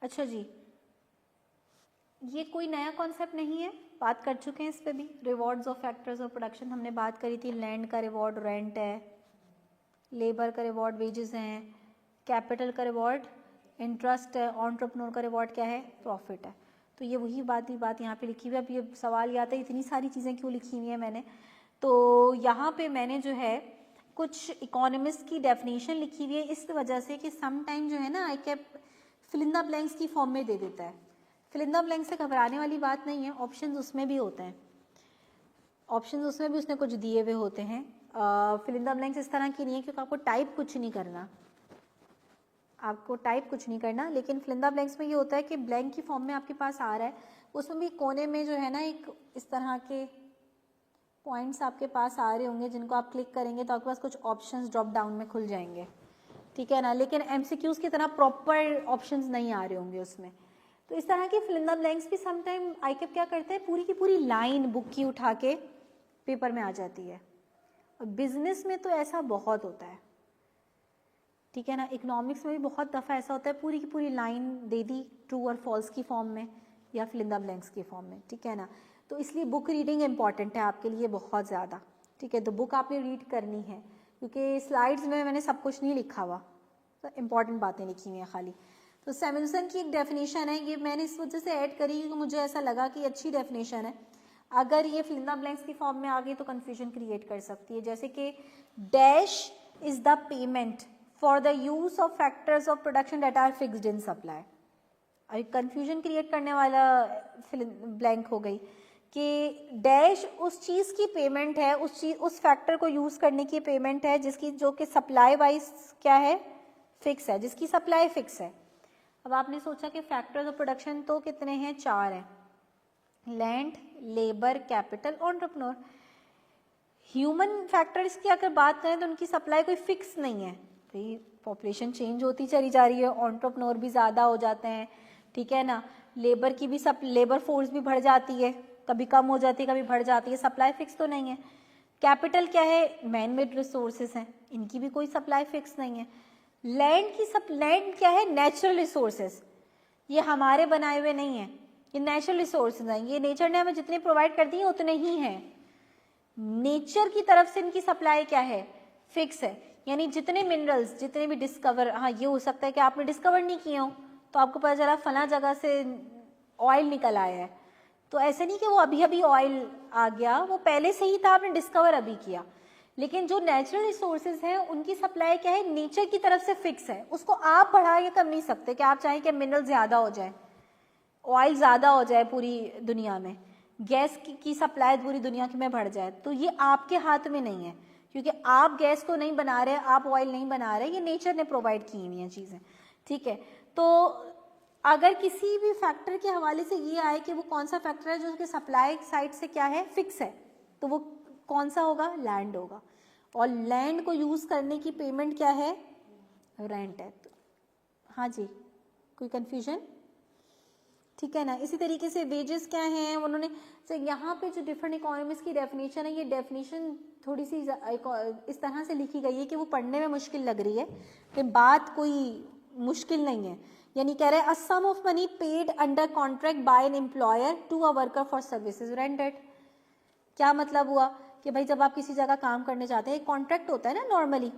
Speaker 1: अच्छा जी, ये कोई नया कॉन्सेप्ट नहीं है, बात कर चुके हैं इस पे भी। Rewards of factors of production हमने बात करी थी, लैंड का रिवॉर्ड रेंट है, लेबर का रिवॉर्ड वेजेस हैं, कैपिटल का रिवॉर्ड इंटरेस्ट है, एंटरप्रेन्योर का रिवॉर्ड क्या है, प्रॉफिट है। तो ये वही बात यहाँ पे लिखी हुई है। अब ये सवाल ये आता है इतनी सारी चीज़ें क्यों लिखी हुई हैं मैंने, तो यहाँ पे मैंने जो है कुछ इकोनॉमिस्ट की डेफिनेशन लिखी हुई है इस वजह से कि सम टाइम जो है ना आई कैप फिल इन द ब्लैंक्स की फॉर्म में दे देता है। फिल इन द ब्लैंक्स से घबराने वाली बात नहीं है, ऑप्शंस उसमें भी होते हैं, ऑप्शंस उसमें भी उसने कुछ दिए हुए होते हैं। फिल इन द ब्लैंक्स इस तरह की नहीं है क्योंकि आपको टाइप कुछ नहीं करना, आपको टाइप कुछ नहीं करना, लेकिन फिल इन द ब्लैंक्स में ये होता है कि ब्लैंक की फॉर्म में आपके पास आ रहा है, उसमें भी कोने में जो है ना एक इस तरह के पॉइंट्स आपके पास आ रहे होंगे जिनको आप क्लिक करेंगे तो आपके पास कुछ ऑप्शंस ड्रॉप डाउन में खुल जाएंगे, ठीक है ना। लेकिन एमसीक्यूज की तरह प्रॉपर ऑप्शंस नहीं आ रहे होंगे उसमें। तो इस तरह की फिल इन द ब्लैंक्स भी सम टाइम आईकेप क्या करते हैं, पूरी की पूरी लाइन बुक की उठा के पेपर में आ जाती है। और बिजनेस में तो ऐसा बहुत होता है, ठीक है ना। इकोनॉमिक्स में भी बहुत दफ़ा ऐसा होता है, पूरी की पूरी लाइन दे दी ट्रू और फॉल्स की फॉर्म में या फिल इन द ब्लैंक्स की फॉर्म में, ठीक है ना। तो इसलिए बुक रीडिंग इंपॉर्टेंट है आपके लिए बहुत ज़्यादा, ठीक है। तो बुक आपने रीड करनी है क्योंकि स्लाइड्स में मैंने सब कुछ नहीं लिखा हुआ, तो इंपॉर्टेंट बातें लिखी हुई हैं खाली। तो सैमुअल्सन की एक डेफिनेशन है, ये मैंने इस वजह से ऐड करी क्योंकि मुझे ऐसा लगा कि अच्छी डेफिनेशन है। अगर ये फिल इन द ब्लैंक्स की फॉर्म में आ गई तो कन्फ्यूजन क्रिएट कर सकती है, जैसे कि dash is the payment for the use of factors of production that are fixed in supply. अभी कन्फ्यूजन क्रिएट करने वाला फिल ब्लैंक हो गई कि डैश उस चीज़ की पेमेंट है, उस फैक्टर को यूज़ करने की पेमेंट है जिसकी जो कि सप्लाई वाइज क्या है, फिक्स है, जिसकी सप्लाई फिक्स है। अब आपने सोचा कि फैक्टर्स ऑफ प्रोडक्शन तो कितने हैं, 4 हैं, land, labour, capital, entrepreneur. Human factors की अगर बात करें तो उनकी सप्लाई कोई फिक्स नहीं है, भाई पॉपुलेशन चेंज होती चली जा रही है, एंटरप्रेन्योर भी ज़्यादा हो जाते हैं, ठीक है ना। लेबर की भी लेबर फोर्स भी बढ़ जाती है, कभी कम हो जाती है कभी बढ़ जाती है, सप्लाई फिक्स तो नहीं है। कैपिटल क्या है, मैन मेड रिसोर्सेज हैं, इनकी भी कोई सप्लाई फिक्स नहीं है। लैंड क्या है, नेचुरल रिसोर्सेज, ये हमारे बनाए हुए नहीं है, ये नेचुरल रिसोर्सेज हैं, ये नेचर ने हमें जितने प्रोवाइड कर दिए उतने ही हैं। नेचर की तरफ से इनकी सप्लाई क्या है, फिक्स है। यानी जितने मिनरल्स, जितने भी डिस्कवर, हाँ ये हो सकता है कि आपने डिस्कवर नहीं किए हो तो आपको पता चला फला जगह से ऑयल निकल आया है, तो ऐसे नहीं कि वो अभी अभी ऑयल आ गया, वो पहले से ही था, आपने डिस्कवर अभी किया। लेकिन जो नेचुरल रिसोर्सेज हैं उनकी सप्लाई क्या है, नेचर की तरफ से फिक्स है, उसको आप बढ़ा या कम नहीं सकते कि आप चाहें कि मिनरल ज़्यादा हो जाए, ऑयल ज़्यादा हो जाए पूरी दुनिया में, गैस की सप्लाई पूरी दुनिया में बढ़ जाए, तो ये आपके हाथ में नहीं है क्योंकि आप गैस तो नहीं बना रहे, आप ऑयल नहीं बना रहे, ये नेचर ने प्रोवाइड की हुई हैं चीज़ें, ठीक है। तो अगर किसी भी फैक्टर के हवाले से ये आए कि वो कौन सा फैक्टर है जो उसके सप्लाई साइड से क्या है, फिक्स है, तो वो कौन सा होगा, लैंड होगा। और लैंड को यूज़ करने की पेमेंट क्या है, रेंट है। तो हाँ जी, कोई कन्फ्यूजन, ठीक है ना। इसी तरीके से वेजेस क्या हैं, उन्होंने तो यहाँ पे जो डिफरेंट इकोनॉमिक्स की डेफिनेशन है, ये डेफिनेशन थोड़ी सी इस तरह से लिखी गई है कि वो पढ़ने में मुश्किल लग रही है, कि बात कोई मुश्किल नहीं है। यानी कह रहे हैं a sum of money paid under contract by an employer to a worker for services rendered. क्या मतलब हुआ कि भाई जब आप किसी जगह काम करने जाते हैं, एक कॉन्ट्रैक्ट होता है ना नॉर्मली,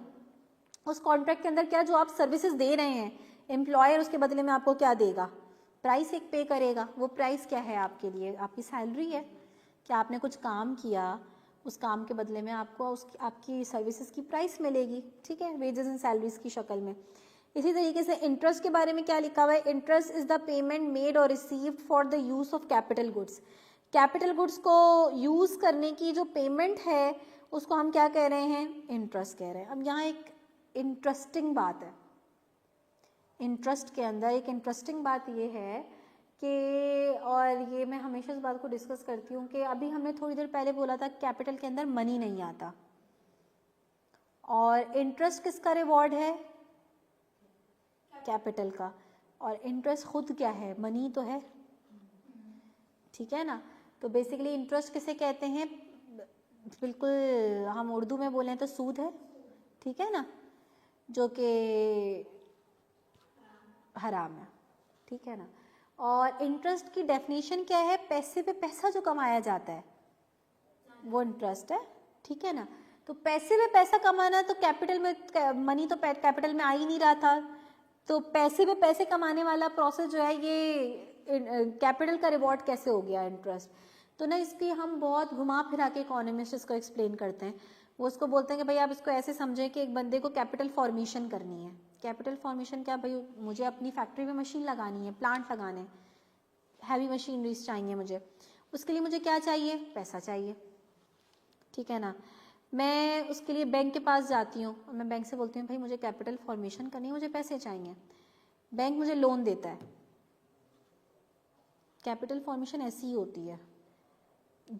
Speaker 1: उस कॉन्ट्रैक्ट के अंदर क्या जो आप सर्विसेज दे रहे हैं, एम्प्लॉयर उसके बदले में आपको क्या देगा, प्राइस एक पे करेगा। वो प्राइस क्या है आपके लिए, आपकी सैलरी है, क्या आपने कुछ काम किया, उस काम के बदले में आपको आपकी सर्विसेज की प्राइस मिलेगी, ठीक है, वेजेस एंड सैलरीज की शक्ल में। इसी तरीके से इंटरेस्ट के बारे में क्या लिखा हुआ है, interest is the payment made और received for the use of capital goods. Capital goods को यूज करने की जो पेमेंट है उसको हम क्या कह रहे हैं, इंटरेस्ट कह रहे हैं। अब यहाँ एक इंटरेस्टिंग बात है, इंटरेस्ट के अंदर एक इंटरेस्टिंग बात ये है कि, और ये मैं हमेशा इस बात को डिस्कस करती हूँ कि अभी हमने थोड़ी देर पहले बोला था कैपिटल के अंदर मनी नहीं आता, और इंटरेस्ट किसका रिवॉर्ड है, कैपिटल का, और इंटरेस्ट खुद क्या है, मनी तो है, ठीक है ना। तो बेसिकली इंटरेस्ट किसे कहते हैं, बिल्कुल हम उर्दू में बोलें तो सूद है, ठीक है ना, जो कि हराम है, ठीक है ना। और इंटरेस्ट की डेफिनेशन क्या है, पैसे पे पैसा जो कमाया जाता है वो इंटरेस्ट है, ठीक है ना। तो पैसे में पैसा कमाना, तो कैपिटल में मनी तो कैपिटल में आ ही नहीं रहा था, तो पैसे में पैसे कमाने वाला प्रोसेस जो है ये कैपिटल का रिवॉर्ड कैसे हो गया इंटरेस्ट। तो ना इसकी हम बहुत घुमा फिरा के इकोनॉमिस्ट इसको एक्सप्लेन करते हैं। वो उसको बोलते हैं कि भाई आप इसको ऐसे समझें कि एक बंदे को कैपिटल फॉर्मेशन करनी है। कैपिटल फॉर्मेशन क्या भाई, मुझे अपनी फैक्ट्री में मशीन लगानी है, प्लांट लगाने, हैवी मशीनरीज चाहिए मुझे, उसके लिए मुझे क्या चाहिए, पैसा चाहिए, ठीक है ना। मैं उसके लिए बैंक के पास जाती हूँ और मैं बैंक से बोलती हूँ भाई मुझे कैपिटल फॉर्मेशन करनी है, मुझे पैसे चाहिए, बैंक मुझे लोन देता है। कैपिटल फॉर्मेशन ऐसी ही होती है।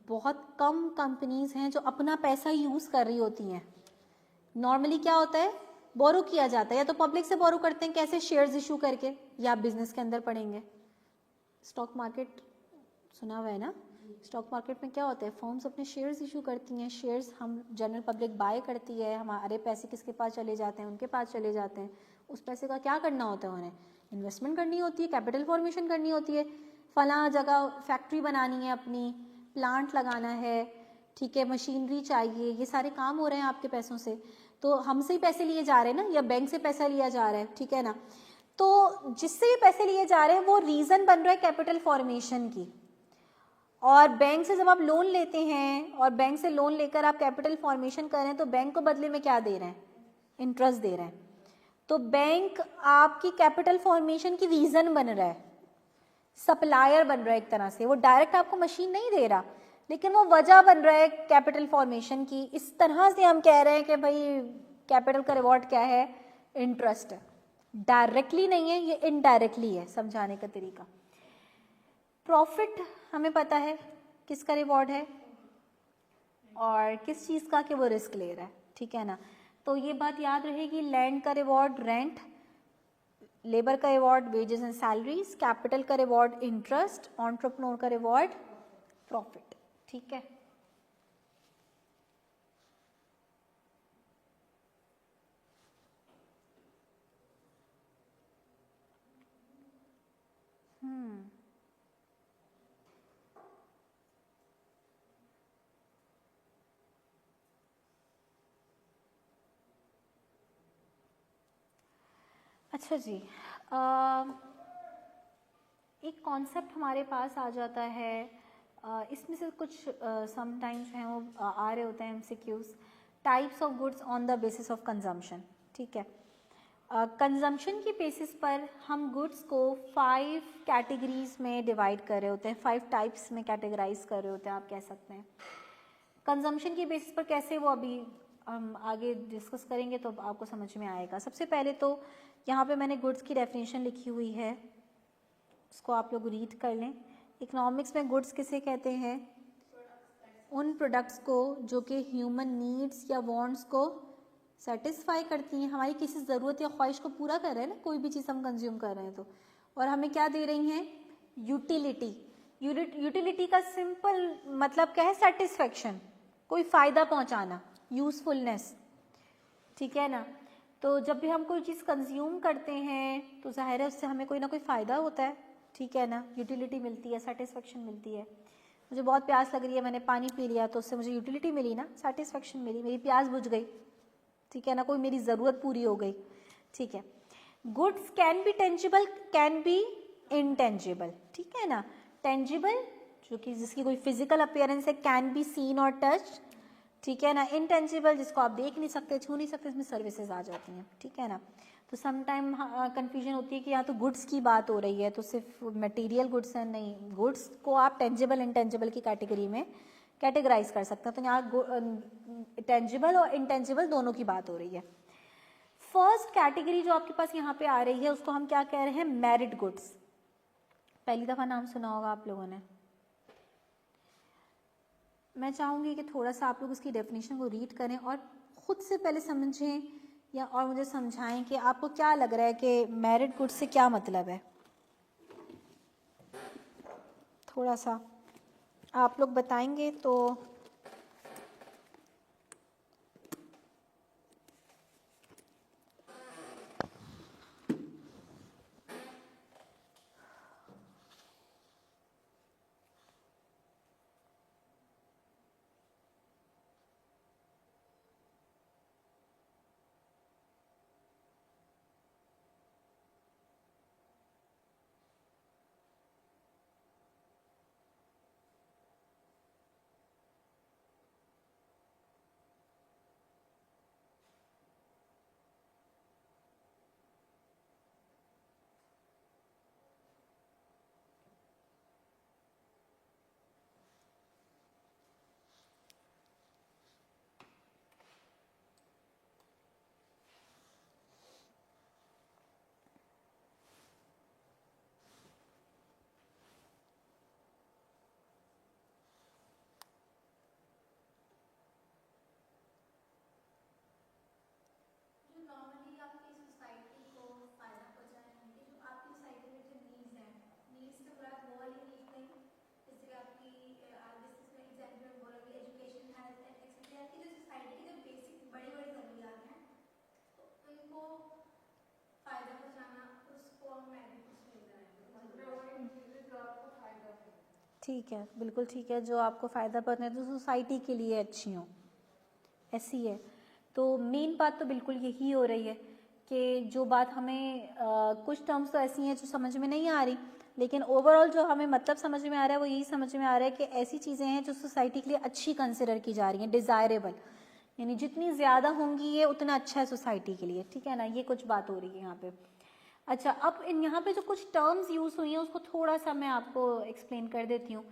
Speaker 1: बहुत कम कंपनीज हैं जो अपना पैसा यूज़ कर रही होती हैं। नॉर्मली क्या होता है, बोरो किया जाता है, या तो पब्लिक से बोरो करते हैं, कैसे, शेयर्स इशू करके, या आप बिजनेस के अंदर पढ़ेंगे, स्टॉक मार्केट सुना हुआ है ना। स्टॉक मार्केट में क्या होता है, फर्म्स अपने शेयर्स इशू करती हैं, शेयर्स हम जनरल पब्लिक बाय करती है, हमारे पैसे किसके पास चले जाते हैं, उनके पास चले जाते हैं। उस पैसे का क्या करना होता है, उन्हें इन्वेस्टमेंट करनी होती है, कैपिटल फॉर्मेशन करनी होती है, फला जगह फैक्ट्री बनानी है, अपनी प्लांट लगाना है, ठीक है, मशीनरी चाहिए, ये सारे काम हो रहे हैं आपके पैसों से। तो हमसे ही पैसे लिए जा रहे हैं ना, या बैंक से पैसा लिया जा रहा है, ठीक है ना। तो जिससे भी पैसे लिए जा रहे हैं वो रीजन बन रहा है कैपिटल फॉर्मेशन की। और बैंक से जब आप लोन लेते हैं और बैंक से लोन लेकर आप कैपिटल फॉर्मेशन कर रहे हैं, तो बैंक को बदले में क्या दे रहे हैं, इंटरेस्ट दे रहे हैं। तो बैंक आपकी कैपिटल फॉर्मेशन की रीजन बन रहा है, सप्लायर बन रहा है एक तरह से। वो डायरेक्ट आपको मशीन नहीं दे रहा, लेकिन वो वजह बन रहा है कैपिटल फॉर्मेशन की। इस तरह से हम कह रहे हैं कि भाई कैपिटल का रिवॉर्ड क्या है, इंटरेस्ट है। डायरेक्टली नहीं है, ये इनडायरेक्टली है, समझाने का तरीका। प्रॉफिट हमें पता है किसका रिवॉर्ड है और किस चीज़ का, कि वो रिस्क ले रहा है, ठीक है ना। तो ये बात याद रहेगी, लैंड का रिवॉर्ड रेंट, लेबर का reward wages and salaries, capital का रिवॉर्ड इंटरेस्ट, एंटरप्रेन्योर का रिवॉर्ड प्रॉफिट, ठीक है। अच्छा जी, एक कॉन्सेप्ट हमारे पास आ जाता है, इसमें से कुछ समटाइम्स हैं वो आ रहे होते हैं MCQs, types of goods on the basis of consumption, ठीक है। कंजम्पशन की बेसिस पर हम गुड्स को 5 कैटेगरीज में डिवाइड कर रहे होते हैं, 5 टाइप्स में कैटेगराइज कर रहे होते हैं, आप कह सकते हैं। कंजम्पशन की बेसिस पर कैसे, वो अभी हम आगे डिस्कस करेंगे तो आपको समझ में आएगा। सबसे पहले तो यहाँ पे मैंने गुड्स की डेफिनेशन लिखी हुई है, उसको आप लोग रीड कर लें। इकोनॉमिक्स में गुड्स किसे कहते हैं, उन प्रोडक्ट्स को जो कि ह्यूमन नीड्स या वांट्स को सेटिस्फाई करती हैं, हमारी किसी ज़रूरत या ख्वाहिश को पूरा कर रहे हैं ना, कोई भी चीज़ हम कंज्यूम कर रहे हैं तो। और हमें क्या दे रही हैं, यूटिलिटी। यूटिलिटी का सिंपल मतलब क्या है, सेटिस्फेक्शन, कोई फ़ायदा पहुंचाना, यूज़फुलनेस, ठीक है ना। तो जब भी हम कोई चीज़ कंज्यूम करते हैं तो जाहिर है उससे हमें कोई ना कोई फ़ायदा होता है, ठीक है ना, यूटिलिटी मिलती है, सेटिस्फेक्शन मिलती है। मुझे बहुत प्यास लग रही है, मैंने पानी पी लिया तो उससे मुझे यूटिलिटी मिली ना, सेटिस्फेक्शन मिली, मेरी प्यास बुझ गई, ठीक है ना, कोई मेरी ज़रूरत पूरी हो गई, ठीक है। Goods can be tangible, can be intangible, ठीक है ना। टेंजिबल जो कि जिसकी कोई फिजिकल अपीयरेंस है, कैन बी सीन और टच, ठीक है ना। इनटेंजिबल जिसको आप देख नहीं सकते, छू नहीं सकते, इसमें सर्विसेज आ जाती हैं, ठीक है ना। तो समटाइम कंफ्यूजन होती है कि यहाँ तो गुड्स की बात हो रही है तो सिर्फ मटेरियल गुड्स है, नहीं, गुड्स को आप टेंजिबल इनटेंजिबल की कैटेगरी में कैटेगराइज कर सकते हैं। तो यहाँ टेंजिबल और इनटेंजिबल दोनों की बात हो रही है। फर्स्ट कैटेगरी जो आपके पास यहाँ पे आ रही है उसको हम क्या कह रहे हैं, मेरिट गुड्स। पहली दफ़ा नाम सुना होगा आप लोगों ने। मैं चाहूँगी कि थोड़ा सा आप लोग उसकी डेफिनेशन को रीड करें और ख़ुद से पहले समझें या और मुझे समझाएं कि आपको क्या लग रहा है कि मेरिट गुड्स से क्या मतलब है। थोड़ा सा आप लोग बताएंगे तो ठीक है, बिल्कुल ठीक है, जो आपको फ़ायदा पहुंचे तो सोसाइटी के लिए अच्छी हो, ऐसी है। तो मेन बात तो बिल्कुल यही हो रही है कि जो बात हमें कुछ टर्म्स तो ऐसी हैं जो समझ में नहीं आ रही, लेकिन ओवरऑल जो हमें मतलब समझ में आ रहा है वो यही समझ में आ रहा है कि ऐसी चीज़ें हैं जो सोसाइटी के लिए अच्छी कंसिडर की जा रही हैं, डिज़ायरेबल, यानी जितनी ज़्यादा होंगी ये उतना अच्छा है सोसाइटी के लिए, ठीक है ना, ये कुछ बात हो रही है यहाँ पे। अच्छा, अब इन यहाँ पे जो कुछ टर्म्स यूज़ हुई हैं उसको थोड़ा सा मैं आपको एक्सप्लेन कर देती हूँ,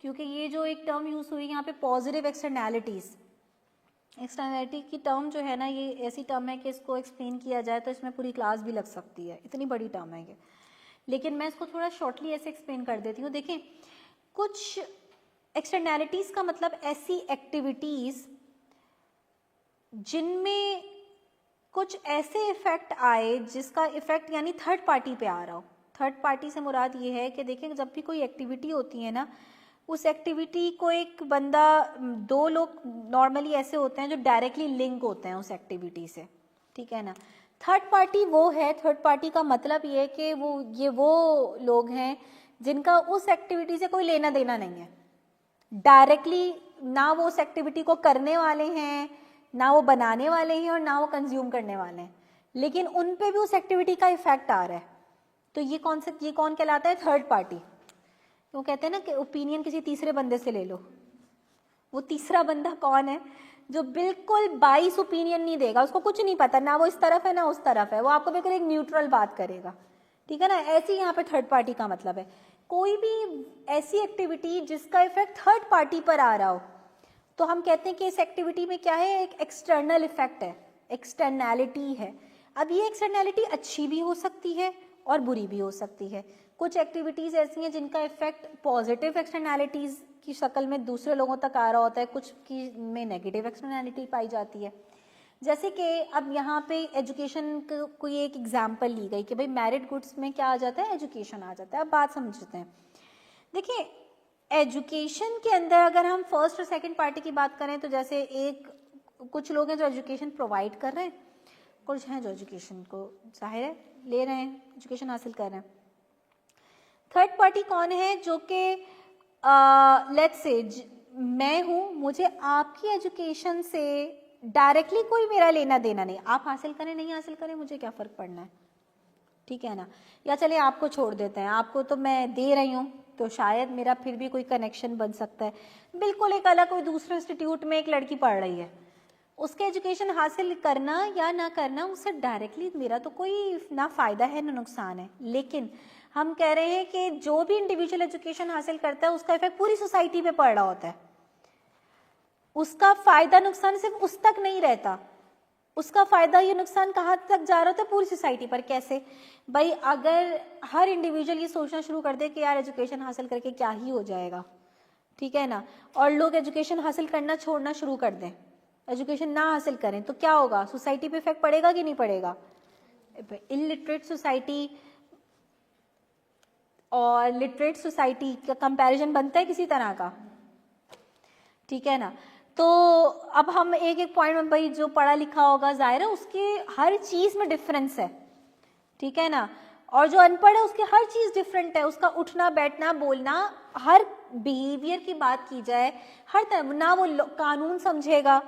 Speaker 1: क्योंकि ये जो एक टर्म यूज़ हुई है यहाँ पे पॉजिटिव एक्सटर्नैलिटीज़, एक्सटर्नैलिटी की टर्म जो है ना, ये ऐसी टर्म है कि इसको एक्सप्लेन किया जाए तो इसमें पूरी क्लास भी लग सकती है, इतनी बड़ी टर्म है ये, लेकिन मैं इसको थोड़ा शॉर्टली ऐसे एक्सप्लेन कर देती हूँ। देखें, कुछ एक्सटर्नैलिटीज़ का मतलब ऐसी एक्टिविटीज़ जिनमें कुछ ऐसे इफेक्ट आए जिसका इफेक्ट यानी थर्ड पार्टी पे आ रहा हो। थर्ड पार्टी से मुराद ये है कि देखें, जब भी कोई एक्टिविटी होती है ना, उस एक्टिविटी को एक बंदा, दो लोग नॉर्मली ऐसे होते हैं जो डायरेक्टली लिंक होते हैं उस एक्टिविटी से, ठीक है ना। थर्ड पार्टी वो है, थर्ड पार्टी का मतलब ये है कि वो लोग हैं जिनका उस एक्टिविटी से कोई लेना देना नहीं है, डायरेक्टली ना वो उस एक्टिविटी को करने वाले हैं, ना वो बनाने वाले हैं और ना वो कंज्यूम करने वाले हैं, लेकिन उन पे भी उस एक्टिविटी का इफेक्ट आ रहा है। तो ये कौन कहलाता है? Third party. वो कहते हैं ना कि ओपिनियन किसी तीसरे बंदे से ले लो। वो तीसरा बंदा कौन है? जो बिल्कुल बाइस ओपिनियन नहीं देगा, उसको कुछ नहीं पता, ना वो इस तरफ है ना उस तरफ है, वो आपको बिल्कुल एक न्यूट्रल बात करेगा, ठीक है ना। ऐसे ही यहाँ पे थर्ड पार्टी का मतलब है कोई भी ऐसी एक्टिविटी जिसका इफेक्ट थर्ड पार्टी पर आ रहा हो, तो हम कहते हैं कि इस एक्टिविटी में क्या है, एक एक्सटर्नल इफेक्ट है, एक्सटर्नैलिटी है। अब ये एक्सटर्नैलिटी अच्छी भी हो सकती है और बुरी भी हो सकती है। कुछ एक्टिविटीज ऐसी हैं जिनका इफेक्ट पॉजिटिव एक्सटर्नैलिटीज की शक्ल में दूसरे लोगों तक आ रहा होता है, कुछ की में नेगेटिव एक्सटर्नैलिटी पाई जाती है। जैसे कि अब यहाँ पे एजुकेशन कोई एक एग्जाम्पल ली गई कि भाई मैरिड गुड्स में क्या आ जाता है, एजुकेशन आ जाता है। अब बात समझते हैं। देखिए, एजुकेशन के अंदर अगर हम फर्स्ट और सेकंड पार्टी की बात करें तो जैसे कुछ लोग हैं जो एजुकेशन प्रोवाइड कर रहे हैं, कुछ हैं जो एजुकेशन को जाहिर है ले रहे हैं, एजुकेशन हासिल कर रहे हैं। थर्ड पार्टी कौन है? जो कि लेट्स से मैं हूं, मुझे आपकी एजुकेशन से डायरेक्टली कोई मेरा लेना देना नहीं, आप हासिल करें नहीं हासिल करें मुझे क्या फर्क पड़ना है, ठीक है ना। या चले आपको छोड़ देते हैं, आपको तो मैं दे रही हूँ तो शायद मेरा फिर भी कोई कनेक्शन बन सकता है। बिल्कुल एक अलग कोई दूसरे इंस्टीट्यूट में एक लड़की पढ़ रही है, उसके एजुकेशन हासिल करना या ना करना उससे डायरेक्टली मेरा तो कोई ना फायदा है ना नुकसान है, लेकिन हम कह रहे हैं कि जो भी इंडिविजुअल एजुकेशन हासिल करता है उसका इफेक्ट पूरी सोसाइटी पे पड़ रहा होता है। उसका फायदा नुकसान सिर्फ उस तक नहीं रहता, उसका फायदा ये नुकसान कहाँ तक जा रहा होता है? पूरी सोसाइटी पर। कैसे भाई? अगर हर इंडिविजुअल ये सोचना शुरू कर दे कि यार एजुकेशन हासिल करके क्या ही हो जाएगा, ठीक है ना, और लोग एजुकेशन हासिल करना छोड़ना शुरू कर दें, एजुकेशन ना हासिल करें, तो क्या होगा? सोसाइटी पे इफेक्ट पड़ेगा कि नहीं पड़ेगा? इलिटरेट सोसाइटी और लिटरेट सोसाइटी का कंपैरिजन बनता है किसी तरह का, ठीक है ना। तो अब हम एक एक पॉइंट में, भाई जो पढ़ा लिखा होगा जाहिर है उसके हर चीज में डिफरेंस है, ठीक है ना, और जो अनपढ़ है उसकी हर चीज डिफरेंट है, उसका उठना बैठना बोलना, हर बिहेवियर की बात की जाए, हर तरह ना वो कानून समझेगा,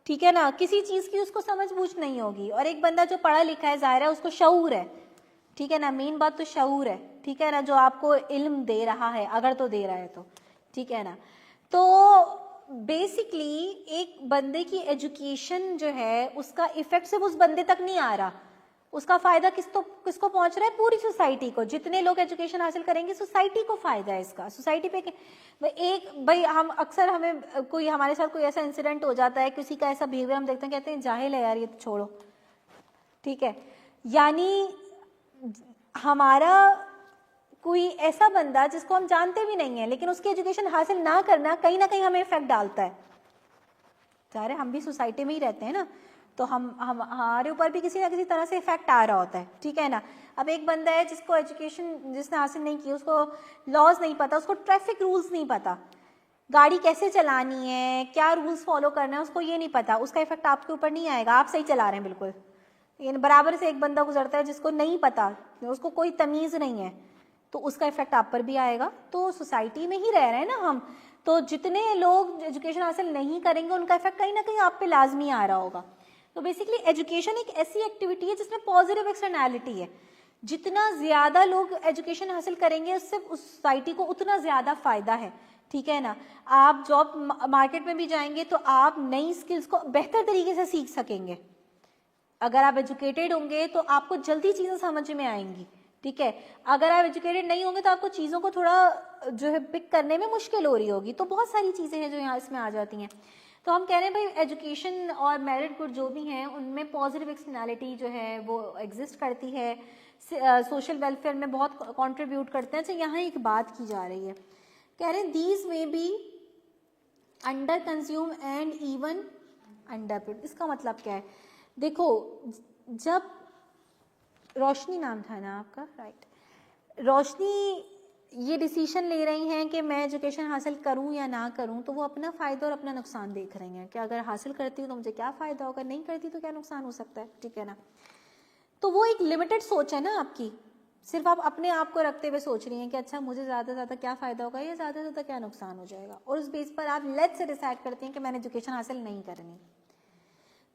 Speaker 1: ठीक है ना, किसी चीज की उसको समझ बूझ नहीं होगी। और एक बंदा जो पढ़ा लिखा है जाहिर है उसको शऊर है, ठीक है ना, मेन बात तो शऊर है, ठीक है ना, जो आपको इल्म दे रहा है, अगर तो दे रहा है तो, ठीक है ना। तो बेसिकली एक बंदे की एजुकेशन जो है उसका इफेक्ट सिर्फ उस बंदे तक नहीं आ रहा, उसका फायदा किसको पहुंच रहा है? पूरी सोसाइटी को। जितने लोग एजुकेशन हासिल करेंगे सोसाइटी को फायदा है इसका। सोसाइटी पे भाई हम अक्सर हमें कोई हमारे साथ कोई ऐसा इंसिडेंट हो जाता है, किसी का ऐसा बिहेवियर हम देखते हैं, कहते हैं जाहिल है यार ये तो छोड़ो, ठीक है, यानी हमारा कोई ऐसा बंदा जिसको हम जानते भी नहीं है लेकिन उसकी एजुकेशन हासिल ना करना कहीं ना कहीं हमें इफेक्ट डालता है। चाहे हम भी सोसाइटी में ही रहते हैं ना, तो हम हमारे ऊपर भी किसी ना किसी तरह से इफेक्ट आ रहा होता है, ठीक है ना। अब एक बंदा है जिसको एजुकेशन जिसने हासिल नहीं की, उसको लॉज नहीं पता, उसको ट्रैफिक रूल्स नहीं पता, गाड़ी कैसे चलानी है, क्या रूल्स फॉलो करना है, उसको ये नहीं पता, उसका इफेक्ट आपके ऊपर नहीं आएगा, आप सही चला रहे हैं बिल्कुल। लेकिन बराबर से एक बंदा गुजरता है जिसको नहीं पता, उसको कोई तमीज नहीं है, तो उसका इफेक्ट आप पर भी आएगा। तो सोसाइटी में ही रह रहे हैं ना हम, तो जितने लोग एजुकेशन हासिल नहीं करेंगे उनका इफेक्ट कहीं ना कहीं आप पे लाजमी आ रहा होगा। तो बेसिकली एजुकेशन एक ऐसी एक्टिविटी है जिसमें पॉजिटिव एक्सटर्नैलिटी है। जितना ज्यादा लोग एजुकेशन हासिल करेंगे उससे उस सोसाइटी को उतना ज्यादा फायदा है, ठीक है ना। आप जॉब मार्केट में भी जाएंगे तो आप नई स्किल्स को बेहतर तरीके से सीख सकेंगे। अगर आप एजुकेटेड होंगे तो आपको जल्दी चीजें समझ में आएंगी, ठीक है। अगर आप एजुकेटेड नहीं होंगे तो आपको चीजों को थोड़ा जो है पिक करने में मुश्किल हो रही होगी। तो बहुत सारी चीजें हैं जो यहाँ इसमें आ जाती हैं। तो हम कह रहे हैं भाई एजुकेशन और मेरिट गुड जो भी हैं उनमें पॉजिटिव एक्सटर्नैलिटी जो है वो एग्जिस्ट करती है, सोशल वेलफेयर में बहुत कंट्रीब्यूट करते हैं। तो यहाँ एक बात की जा रही है, कह रहे हैं दीज में be under consume and even under. इसका मतलब क्या है? देखो, जब रोशनी नाम था ना आपका, राइट, रोशनी ये डिसीजन ले रही हैं कि मैं एजुकेशन हासिल करूं या ना करूं, तो वो अपना फ़ायदा और अपना नुकसान देख रही हैं कि अगर हासिल करती हूँ तो मुझे क्या फ़ायदा होगा, नहीं करती तो क्या नुकसान हो सकता है, ठीक है ना। तो वो एक लिमिटेड सोच है ना आपकी, सिर्फ आप अपने आप को रखते हुए सोच रही हैं कि अच्छा मुझे ज़्यादा से ज़्यादा क्या फ़ायदा होगा या ज़्यादा से ज़्यादा क्या नुकसान हो जाएगा, और उस बेस पर आप लेट से डिसाइड करते हैं कि मैंने एजुकेशन हासिल नहीं करनी।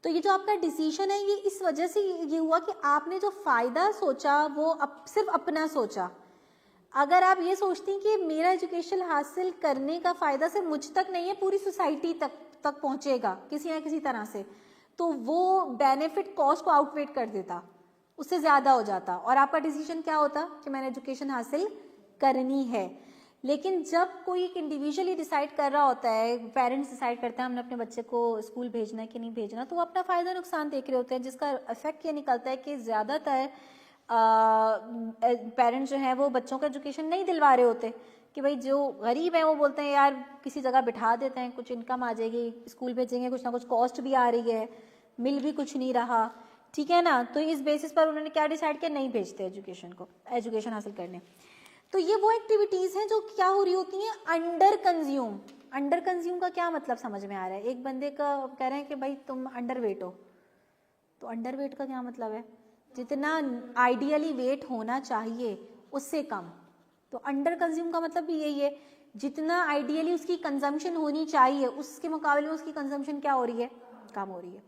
Speaker 1: तो ये जो आपका डिसीजन है ये इस वजह से ये हुआ कि आपने जो फ़ायदा सोचा वो सिर्फ अपना सोचा। अगर आप ये सोचती हैं कि मेरा एजुकेशन हासिल करने का फ़ायदा सिर्फ मुझ तक नहीं है, पूरी सोसाइटी तक पहुंचेगा किसी ना किसी तरह से, तो वो बेनिफिट कॉस्ट को आउटवेट कर देता, उससे ज़्यादा हो जाता, और आपका डिसीजन क्या होता कि मैंने एजुकेशन हासिल करनी है। लेकिन जब कोई एक इंडिविजुअली डिसाइड कर रहा होता है, पेरेंट्स डिसाइड करते हैं हमने अपने बच्चे को स्कूल भेजना है कि नहीं भेजना, तो वो अपना फ़ायदा नुकसान देख रहे होते हैं, जिसका इफेक्ट ये निकलता है कि ज़्यादातर पेरेंट्स जो हैं वो बच्चों को एजुकेशन नहीं दिलवा रहे होते, कि भाई जो गरीब हैं वो बोलते हैं यार किसी जगह बिठा देते हैं, कुछ इनकम आ जाएगी, स्कूल भेजेंगे, कुछ ना कुछ कॉस्ट भी आ रही है, मिल भी कुछ नहीं रहा, ठीक है ना। तो इस बेसिस पर उन्होंने क्या डिसाइड किया, नहीं भेजते एजुकेशन हासिल करने। तो ये वो एक्टिविटीज़ हैं जो क्या हो रही होती हैं, अंडर कंज्यूम। अंडर कंज्यूम का क्या मतलब समझ में आ रहा है? एक बंदे का कह रहे हैं कि भाई तुम अंडर वेट हो, तो अंडर वेट का क्या मतलब है? जितना आइडियली वेट होना चाहिए उससे कम। तो अंडर कंज्यूम का मतलब भी यही है, जितना आइडियली उसकी कंजम्पशन होनी चाहिए उसके मुकाबले में उसकी कंजम्पशन क्या हो रही है, कम हो रही है।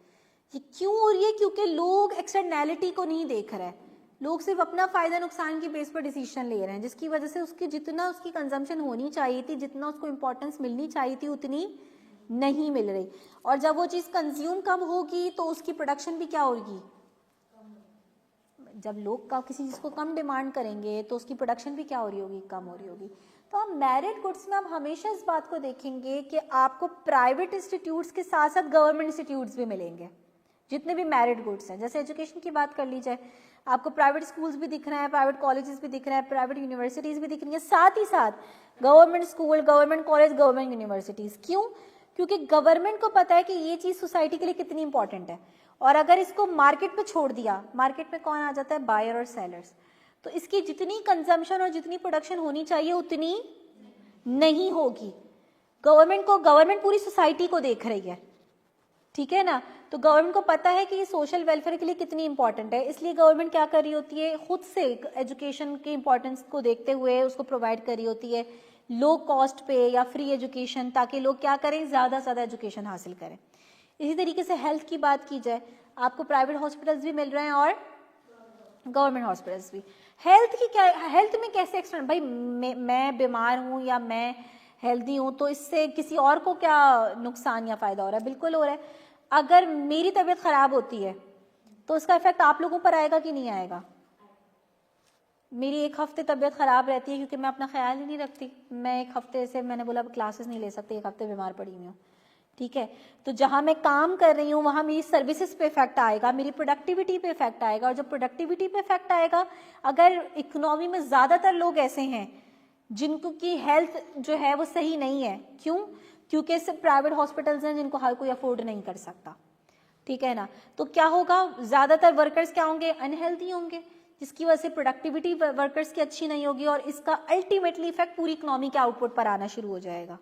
Speaker 1: ये क्यों हो रही है? क्योंकि लोग एक्सटर्नैलिटी को नहीं देख रहे हैं, लोग सिर्फ अपना फायदा नुकसान की बेस पर डिसीजन ले रहे हैं, जिसकी वजह से उसकी जितना उसकी कंजम्पशन होनी चाहिए थी, जितना उसको इंपॉर्टेंस मिलनी चाहिए थी, उतनी नहीं मिल रही। और जब वो चीज़ कंज्यूम कम होगी तो उसकी प्रोडक्शन भी क्या होगी, जब लोग का किसी चीज़ को कम डिमांड करेंगे तो उसकी प्रोडक्शन भी क्या हो रही होगी, कम हो रही होगी। तो हम मेरिट गुड्स में आप हमेशा इस बात को देखेंगे कि आपको प्राइवेट इंस्टीट्यूट्स के साथ साथ गवर्नमेंट इंस्टीट्यूट्स भी मिलेंगे, जितने भी मेरिट गुड्स हैं। जैसे एजुकेशन की बात कर ली जाए, आपको प्राइवेट स्कूल्स भी दिख रहे हैं, प्राइवेट कॉलेजेस भी दिख रहे हैं, प्राइवेट यूनिवर्सिटीज़ भी दिख रही हैं, साथ ही साथ government school, government college, government universities. क्यों? क्योंकि गवर्नमेंट को पता है कि ये चीज़ सोसाइटी के लिए कितनी इंपॉर्टेंट है, और अगर इसको मार्केट पे छोड़ दिया, मार्केट में कौन आ जाता है, बायर और सेलर्स, तो इसकी जितनी कंजम्पशन और जितनी प्रोडक्शन होनी चाहिए उतनी नहीं होगी। गवर्नमेंट पूरी सोसाइटी को देख रही है, ठीक है ना। तो गवर्नमेंट को पता है कि ये सोशल वेलफेयर के लिए कितनी इंपॉर्टेंट है, इसलिए गवर्नमेंट क्या कर रही होती है, खुद से एजुकेशन के इंपॉर्टेंस को देखते हुए उसको प्रोवाइड कर रही होती है लो कॉस्ट पे या फ्री एजुकेशन, ताकि लोग क्या करें, ज़्यादा से ज़्यादा एजुकेशन हासिल करें। इसी तरीके से हेल्थ की बात की जाए, आपको प्राइवेट हॉस्पिटल्स भी मिल रहे हैं और गवर्नमेंट हॉस्पिटल्स भी। हेल्थ में कैसे एक्सटर्नल, भाई मैं बीमार हूँ या मैं हेल्दी हूँ तो इससे किसी और को क्या नुकसान या फ़ायदा हो रहा है? बिल्कुल हो रहा है। अगर मेरी तबीयत ख़राब होती है तो उसका इफेक्ट आप लोगों पर आएगा कि नहीं आएगा? मेरी एक हफ्ते तबीयत ख़राब रहती है क्योंकि मैं अपना ख्याल ही नहीं रखती, मैं एक हफ्ते से, मैंने बोला क्लासेस नहीं ले सकती, एक हफ्ते बीमार पड़ी हुई हूँ, ठीक है। तो जहाँ मैं काम कर रही हूँ वहाँ मेरी सर्विसेज पे इफेक्ट आएगा, मेरी प्रोडक्टिविटी पे इफेक्ट आएगा, और जब प्रोडक्टिविटी पे इफेक्ट आएगा, अगर इकोनॉमी में ज़्यादातर लोग ऐसे हैं जिनको की हेल्थ जो है वो सही नहीं है, क्यों? क्योंकि सिर्फ प्राइवेट हॉस्पिटल्स हैं जिनको हर कोई अफोर्ड नहीं कर सकता, ठीक है ना। तो क्या होगा, ज़्यादातर वर्कर्स क्या होंगे, अनहेल्दी होंगे, जिसकी वजह से प्रोडक्टिविटी वर्कर्स की अच्छी नहीं होगी, और इसका अल्टीमेटली इफेक्ट पूरी इकोनॉमी के आउटपुट पर आना शुरू हो जाएगा,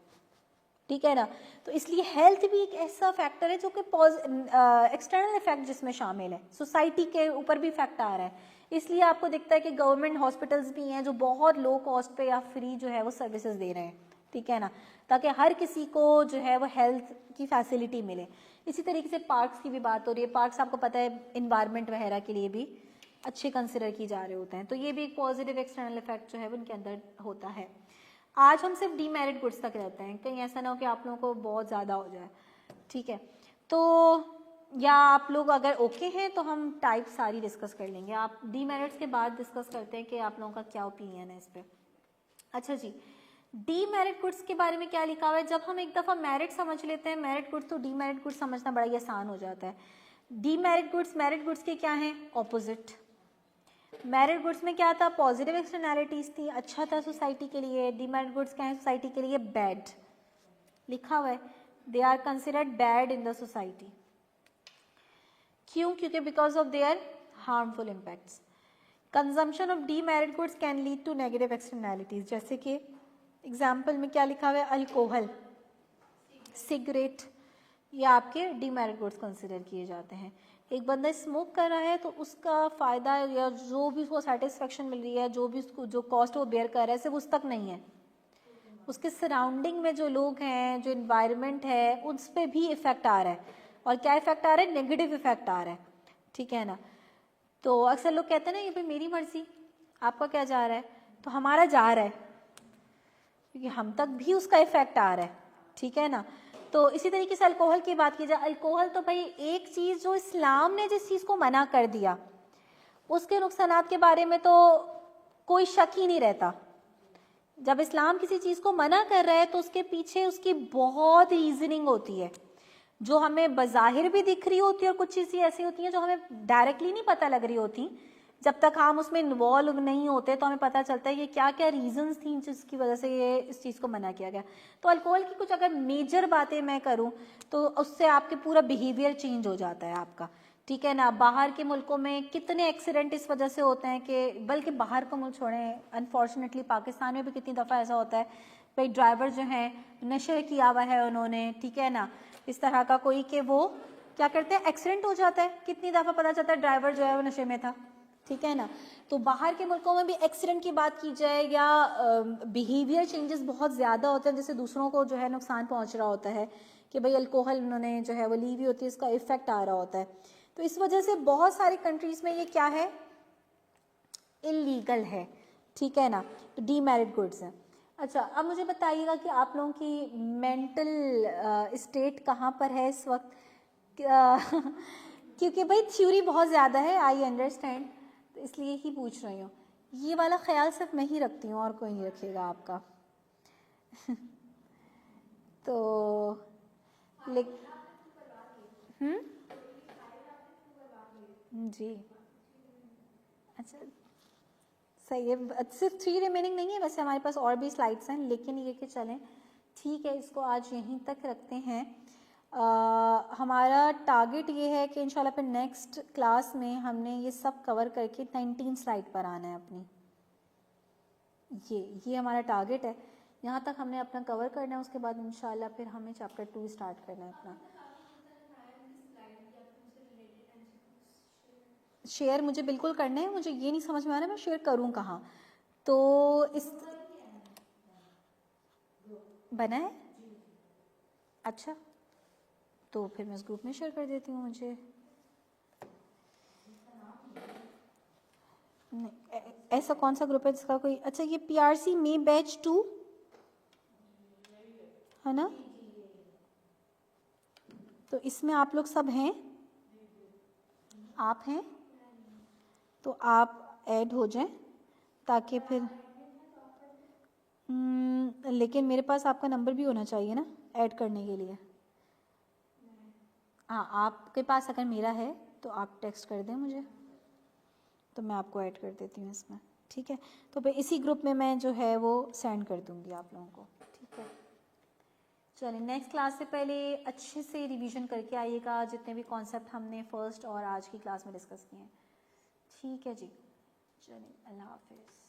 Speaker 1: ठीक है ना। तो इसलिए हेल्थ भी एक ऐसा फैक्टर है जो कि एक्सटर्नल इफेक्ट जिसमें शामिल है, सोसाइटी के ऊपर भी इफेक्ट आ रहा है। इसलिए आपको दिखता है कि गवर्नमेंट हॉस्पिटल्स भी हैं जो बहुत लो कॉस्ट पे या फ्री जो है वो सर्विसेज दे रहे हैं, ठीक है ना, ताकि हर किसी को जो है वो हेल्थ की फैसिलिटी मिले। इसी तरीके से पार्क्स की भी बात हो रही है, पार्क्स आपको पता है इन्वायरमेंट वगैरह के लिए भी अच्छे कंसिडर किए जा रहे होते हैं, तो ये भी एक पॉजिटिव एक्सटर्नल इफेक्ट जो है वो उनके अंदर होता है। आज हम सिर्फ डीमेरिट गुड्स तक रहते हैं, कहीं ऐसा ना हो कि आप लोगों को बहुत ज़्यादा हो जाए, ठीक है। तो या आप लोग अगर ओके हैं तो हम टाइप सारी डिस्कस कर लेंगे, आप डीमेरिट्स के बाद डिस्कस करते हैं कि आप लोगों का क्या ओपिनियन है इस पर। अच्छा जी, डीमेरिट गुड्स के बारे में क्या लिखा हुआ है? जब हम एक दफ़ा मेरिट समझ लेते हैं मेरिट गुड्स, तो डीमेरिट गुड्स समझना बड़ा ही आसान हो जाता है। डीमेरिट गुड्स मेरिट गुड्स के क्या हैं? ऑपोजिट। मेरिट गुड्स में क्या था? पॉजिटिव एक्सटर्नैलिटीज थी, अच्छा था सोसाइटी के लिए। डीमेरिट गुड्स क्या है? सोसाइटी के लिए बैड लिखा हुआ है, they are considered bad in the society. क्यों? क्योंकि because of their harmful impacts. Consumption of demerit goods can lead to negative externalities, जैसे कि एग्जाम्पल में क्या लिखा हुआ है? अल्कोहल, सिगरेट, ये आपके डीमेरिट गुड्स कंसिडर किए जाते हैं। एक बंदा स्मोक कर रहा है तो उसका फ़ायदा या जो भी उसको सेटिस्फेक्शन मिल रही है, जो भी उसको जो कॉस्ट वो बेयर कर रहा है, सिर्फ उस तक नहीं है, उसके सराउंडिंग में जो लोग हैं, जो इन्वायरमेंट है, उस पर भी इफेक्ट आ रहा है। और क्या इफेक्ट आ रहा है? नेगेटिव इफेक्ट आ रहा है, ठीक है ना। तो अक्सर लोग कहते हैं ना, ये भाई मेरी मर्जी, आपका क्या जा रहा है? तो हमारा जा रहा है, क्योंकि हम तक भी उसका इफेक्ट आ रहा है, ठीक है ना। तो इसी तरीके से अल्कोहल की बात की जाए, अल्कोहल तो भाई एक चीज़ जो इस्लाम ने जिस चीज़ को मना कर दिया, उसके नुकसानात के बारे में तो कोई शक ही नहीं रहता। जब इस्लाम किसी चीज़ को मना कर रहा है तो उसके पीछे उसकी बहुत रीजनिंग होती है, जो हमें बज़ाहिर भी दिख रही होती है, और कुछ चीज़ें ऐसी होती हैं जो हमें डायरेक्टली नहीं पता लग रही होती। जब तक हम उसमें इन्वॉल्व नहीं होते तो हमें पता चलता है कि क्या क्या रीजंस थी जिसकी वजह से ये इस चीज़ को मना किया गया। तो अल्कोहल की कुछ अगर मेजर बातें मैं करूं तो उससे आपके पूरा बिहेवियर चेंज हो जाता है आपका, ठीक है ना। बाहर के मुल्कों में कितने एक्सीडेंट इस वजह से होते हैं कि, बल्कि बाहर का मुल्क छोड़ें, अनफॉर्चुनेटली पाकिस्तान में भी कितनी दफ़ा ऐसा होता है भाई ड्राइवर जो है नशे किया हुआ है उन्होंने, ठीक है ना, इस तरह का कोई कि वो क्या करते हैं, एक्सीडेंट हो जाता है। कितनी दफ़ा पता चलता है ड्राइवर जो है वो नशे में था, ठीक है ना। तो बाहर के मुल्कों में भी एक्सीडेंट की बात की जाए या बिहेवियर चेंजेस बहुत ज़्यादा होते हैं, जैसे दूसरों को जो है नुकसान पहुंच रहा होता है कि भाई अल्कोहल उन्होंने जो है वो ली हुई होती है, इसका इफेक्ट आ रहा होता है। तो इस वजह से बहुत सारी कंट्रीज़ में ये क्या है, इलीगल है, ठीक है ना। तो डीमेरिट गुड्स हैं। अच्छा, अब मुझे बताइएगा कि आप लोगों की मेंटल स्टेट कहाँ पर है इस वक्त? क्योंकि भाई थ्योरी बहुत ज़्यादा है, आई अंडरस्टैंड, तो इसलिए ही पूछ रही हूँ। ये वाला ख्याल सिर्फ मैं ही रखती हूँ और कोई नहीं रखेगा आपका। तो जी, अच्छा सही है। सिर्फ 3 रिमेनिंग नहीं है, वैसे हमारे पास और भी स्लाइड्स हैं, लेकिन ये कि चलें ठीक है, इसको आज यहीं तक रखते हैं। हमारा टारगेट ये है कि इंशाल्लाह फिर नेक्स्ट क्लास में हमने ये सब कवर करके 19 स्लाइड पर आना है अपनी। ये हमारा टारगेट है, यहाँ तक हमने अपना कवर करना है। उसके बाद इंशाल्लाह फिर हमें चैप्टर 2 स्टार्ट करना है अपना। शेयर मुझे बिल्कुल करना है, मुझे ये नहीं समझ में आ रहा मैं शेयर करूँ कहाँ। तो इस बना है, अच्छा तो फिर मैं इस ग्रुप में शेयर कर देती हूँ। मुझे ऐसा कौन सा ग्रुप है जिसका कोई, अच्छा ये PRC में बैच 2 है ना, तो इसमें आप लोग सब हैं, आप हैं तो आप ऐड हो जाएं ताकि फिर लेकिन मेरे पास आपका नंबर भी होना चाहिए ना ऐड करने के लिए। हाँ, आपके पास अगर मेरा है तो आप टेक्स्ट कर दें मुझे, तो मैं आपको ऐड कर देती हूँ इसमें, ठीक है। तो फिर इसी ग्रुप में मैं जो है वो सेंड कर दूँगी आप लोगों को, ठीक है। चलिए, नेक्स्ट क्लास से पहले अच्छे से रिवीजन करके आइएगा जितने भी कॉन्सेप्ट हमने फर्स्ट और आज की क्लास में डिस्कस किए हैं, ठीक है जी। चलिए, अल्लाह हाफिज़।